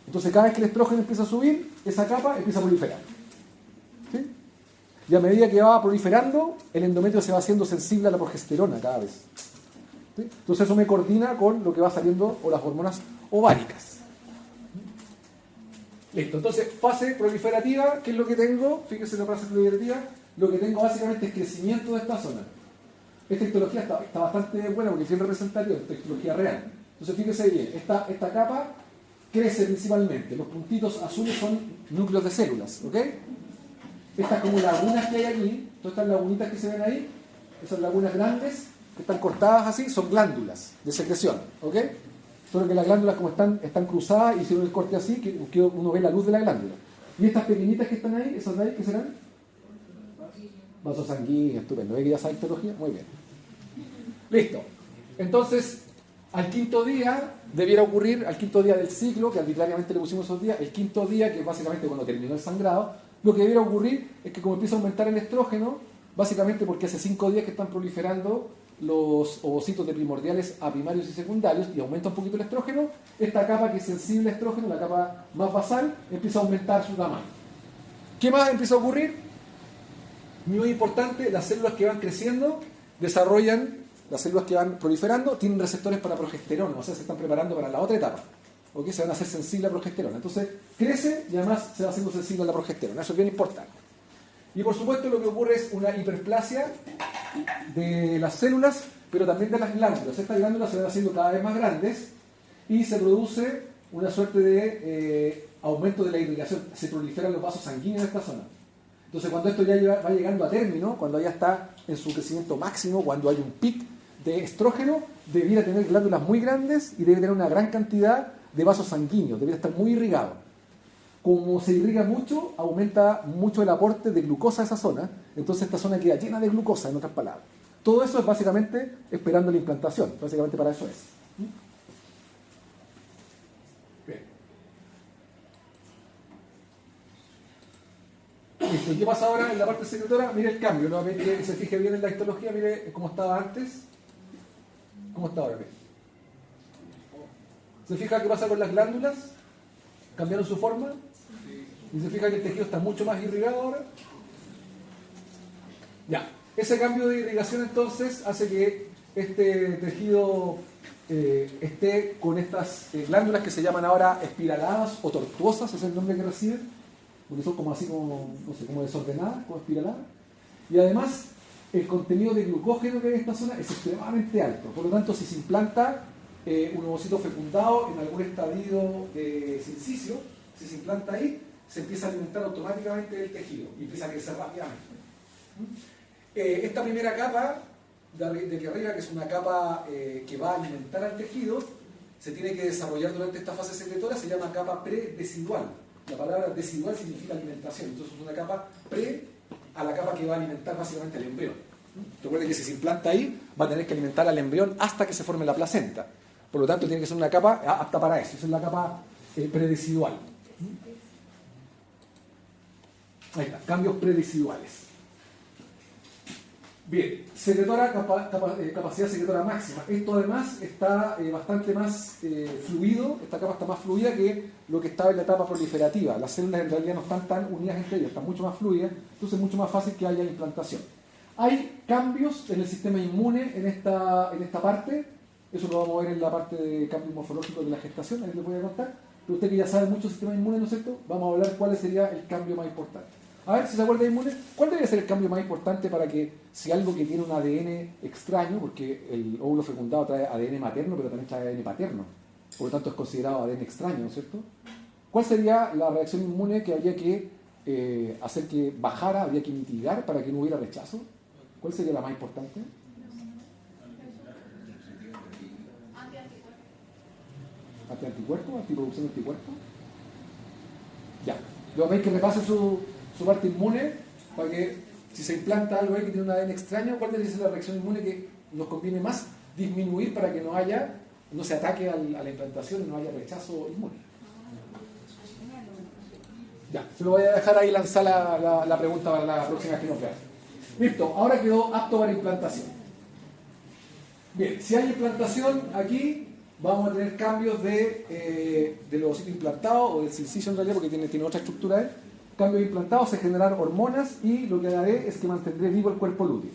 Entonces cada vez que el estrógeno empieza a subir, esa capa empieza a proliferar. ¿Sí? Y a medida que va proliferando, el endometrio se va haciendo sensible a la progesterona cada vez. ¿Sí? Entonces eso me coordina con lo que va saliendo o las hormonas ováricas. Listo, entonces fase proliferativa, ¿qué es lo que tengo? Fíjense en la fase proliferativa, lo que tengo básicamente es crecimiento de esta zona. Esta histología está bastante buena porque es bien representativa, esta histología real. Entonces fíjense bien, esta capa crece principalmente. Los puntitos azules son núcleos de células, ¿ok? Estas como lagunas que hay aquí, todas estas lagunitas que se ven ahí, esas lagunas grandes que están cortadas así, son glándulas de secreción, ¿ok? Solo que las glándulas como están cruzadas y si uno el corte así, que uno ve la luz de la glándula. Y estas pequeñitas que están ahí, esas de ahí, ¿qué serán? Vasos sanguíneos, estupendo. ¿Ve que ya sabe histología? Muy bien. Listo. Entonces, al quinto día debiera ocurrir, al quinto día del ciclo, que arbitrariamente le pusimos esos días, el quinto día, que es básicamente cuando terminó el sangrado, lo que debiera ocurrir es que como empieza a aumentar el estrógeno, básicamente porque hace 5 días que están proliferando los ovocitos de primordiales a primarios y secundarios y aumenta un poquito el estrógeno, esta capa que es sensible a estrógeno, la capa más basal, empieza a aumentar su tamaño. ¿Qué más empieza a ocurrir? Muy importante, las células que van creciendo desarrollan, las células que van proliferando tienen receptores para progesterona, o sea, se están preparando para la otra etapa, ¿ok? Se van a hacer sensibles a progesterona. Entonces, crece y además se va haciendo sensible a la progesterona. Eso es bien importante. Y por supuesto lo que ocurre es una hiperplasia de las células, pero también de las glándulas. Estas glándulas se van haciendo cada vez más grandes y se produce una suerte de aumento de la irrigación. Se proliferan los vasos sanguíneos en esta zona. Entonces, cuando esto ya va llegando a término, cuando ya está en su crecimiento máximo, cuando hay un pic de estrógeno, debiera tener glándulas muy grandes y debe tener una gran cantidad de vasos sanguíneos, debería estar muy irrigado. Como se irriga mucho, aumenta mucho el aporte de glucosa a esa zona, entonces esta zona queda llena de glucosa, en otras palabras. Todo eso es básicamente esperando la implantación, básicamente para eso es. Bien. Listo. ¿Qué pasa ahora en la parte secretora? Mire el cambio, nuevamente que se fije bien en la histología, mire cómo estaba antes, cómo está ahora. Mire. ¿Se fija qué pasa con las glándulas? ¿Cambiaron su forma? ¿Y se fija que el tejido está mucho más irrigado ahora? Ya, ese cambio de irrigación entonces hace que este tejido esté con estas glándulas que se llaman ahora espiraladas o tortuosas, ese es el nombre que reciben, porque son como así como, no sé, como desordenadas, como espiraladas. Y además, el contenido de glucógeno que hay en esta zona es extremadamente alto. Por lo tanto, si se implanta un ovocito fecundado en algún estadio de sincicio, si se implanta ahí, se empieza a alimentar automáticamente el tejido y empieza a crecer rápidamente. Esta primera capa de aquí arriba, que es una capa que va a alimentar al tejido, se tiene que desarrollar durante esta fase secretora, se llama capa predesidual. La palabra decidual significa alimentación, entonces es una capa pre a la capa que va a alimentar básicamente al embrión. Recuerden que si se implanta ahí, va a tener que alimentar al embrión hasta que se forme la placenta. Por lo tanto, tiene que ser una capa apta para eso. Esa es la capa predesidual. Ahí está, cambios predesiduales. Bien, secretora, capacidad secretora máxima. Esto además está bastante más fluido, esta capa está más fluida que lo que estaba en la etapa proliferativa. Las células en realidad no están tan unidas entre ellas, están mucho más fluidas, entonces es mucho más fácil que haya implantación. Hay cambios en el sistema inmune en esta parte, eso lo vamos a ver en la parte de cambio morfológico de la gestación, ahí les voy a contar, pero usted que ya sabe mucho del sistema inmune, ¿no es cierto? Vamos a hablar cuál sería el cambio más importante. A ver si se acuerda de inmune, ¿cuál debería ser el cambio más importante para que si algo que tiene un ADN extraño, porque el óvulo fecundado trae ADN materno, pero también trae ADN paterno, por lo tanto es considerado ADN extraño, ¿no es cierto? ¿Cuál sería la reacción inmune que habría que hacer que bajara, habría que mitigar para que no hubiera rechazo? ¿Cuál sería la más importante? ¿Antianticuerpos? ¿Antiproducción de anticuerpos? Ya. Luego veis que repase su parte inmune para que si se implanta algo ahí que tiene un ADN extraño, ¿cuál debe ser la reacción inmune que nos conviene más disminuir para que no se ataque a la implantación y no haya rechazo inmune? Ya, se lo voy a dejar ahí lanzar la pregunta para la próxima vez que nos vean. Listo, ahora quedó apto para implantación. Bien, si hay implantación aquí, vamos a tener cambios del ovocito implantado o del sincicio en realidad, porque tiene otra estructura ahí. Cambios implantados, se generarán hormonas y lo que haré es que mantendré vivo el cuerpo lúteo.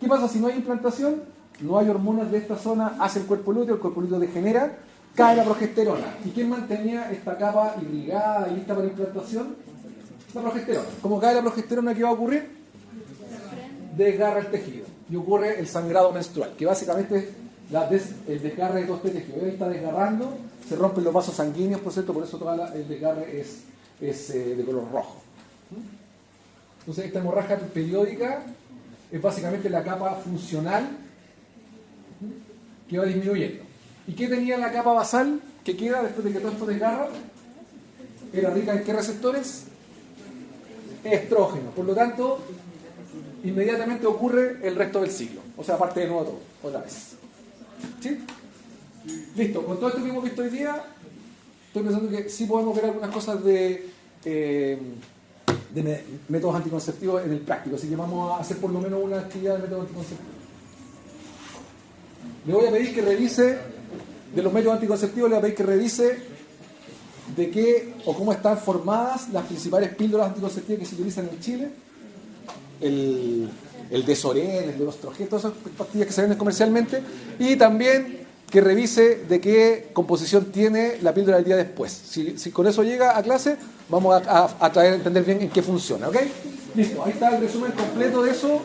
¿Qué pasa si no hay implantación? No hay hormonas de esta zona hacia el cuerpo lúteo degenera, cae la progesterona. ¿Y quién mantenía esta capa irrigada y lista para implantación? La progesterona. ¿Cómo cae la progesterona, qué va a ocurrir? Desgarra el tejido y ocurre el sangrado menstrual, que básicamente es el desgarre de todo este tejido. Ahí está desgarrando, se rompen los vasos sanguíneos, por cierto, por eso todo el desgarre es de color rojo. Entonces esta hemorragia periódica es básicamente la capa funcional que va disminuyendo. ¿Y qué tenía la capa basal que queda después de que todo esto desgarra? Era rica en ¿qué receptores? Estrógeno. Por lo tanto, inmediatamente ocurre el resto del ciclo. O sea, aparte de nuevo todo, otra vez. ¿Sí? Listo. Con todo esto que hemos visto hoy día, estoy pensando que sí podemos ver algunas cosas de métodos anticonceptivos en el práctico. Así que vamos a hacer por lo menos una actividad de métodos anticonceptivos. Le voy a pedir que revise, de los métodos anticonceptivos, le voy a pedir que revise de qué o cómo están formadas las principales píldoras anticonceptivas que se utilizan en Chile. El Desoren, el Delostrogén, todas esas pastillas que se venden comercialmente, y también que revise de qué composición tiene la píldora del día después. Si con eso llega a clase, vamos a tratar de entender bien en qué funciona, ¿ok? Listo, ahí está el resumen completo de eso.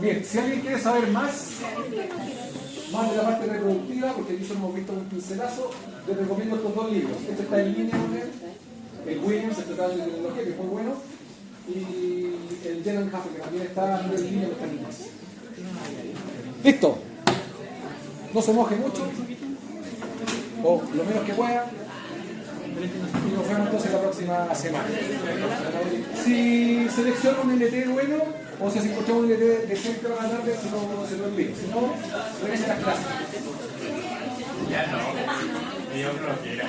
Bien, si alguien quiere saber más de la parte reproductiva, porque aquí solo hemos visto un pincelazo, les recomiendo estos dos libros. Este está en línea con él, el Williams, el Tratado de Tecnología, que es muy bueno, y el Jelen Hafer, que también está en línea con esta misma. Listo. No se moje mucho, o lo menos que pueda, y nos vemos entonces la próxima semana. Si selecciono un LT bueno, o si encontramos un LT decente para la tarde, si no se lo envío. Si no, regrese a las clases. Ya no, yo creo que era.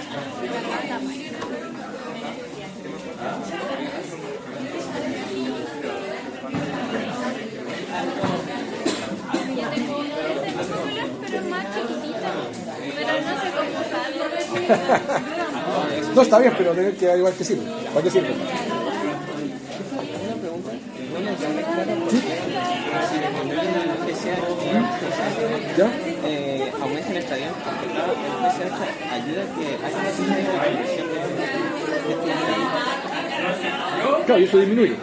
Yo tengo uno de ese popular, pero es más chiquitito. Pero no sé cómo usarlo. No, está bien, pero debe quedar igual que sirve. ¿Para qué sirve? Una pregunta, no nos da claro por qué si le ponen el PCH, ¿Ya? aumenta el estadio, porque claro, el PCH ayuda a que haya una disminución Claro, y eso disminuye.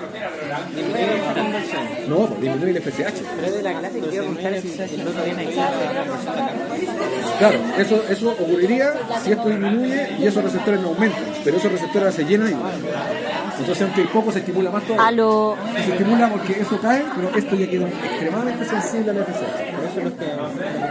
disminuye esta conversión. No, pues disminuye el FSH. Pero de la clase que quiero preguntar es si el otro viene aislado de la persona. Claro, eso ocurriría si esto disminuye y esos receptores no aumentan, pero esos receptores se llenan igual. Entonces, aunque el poco se estimula más todavía. Aló. Se estimula porque eso cae, pero esto ya queda extremadamente sensible al FSH. Por eso los que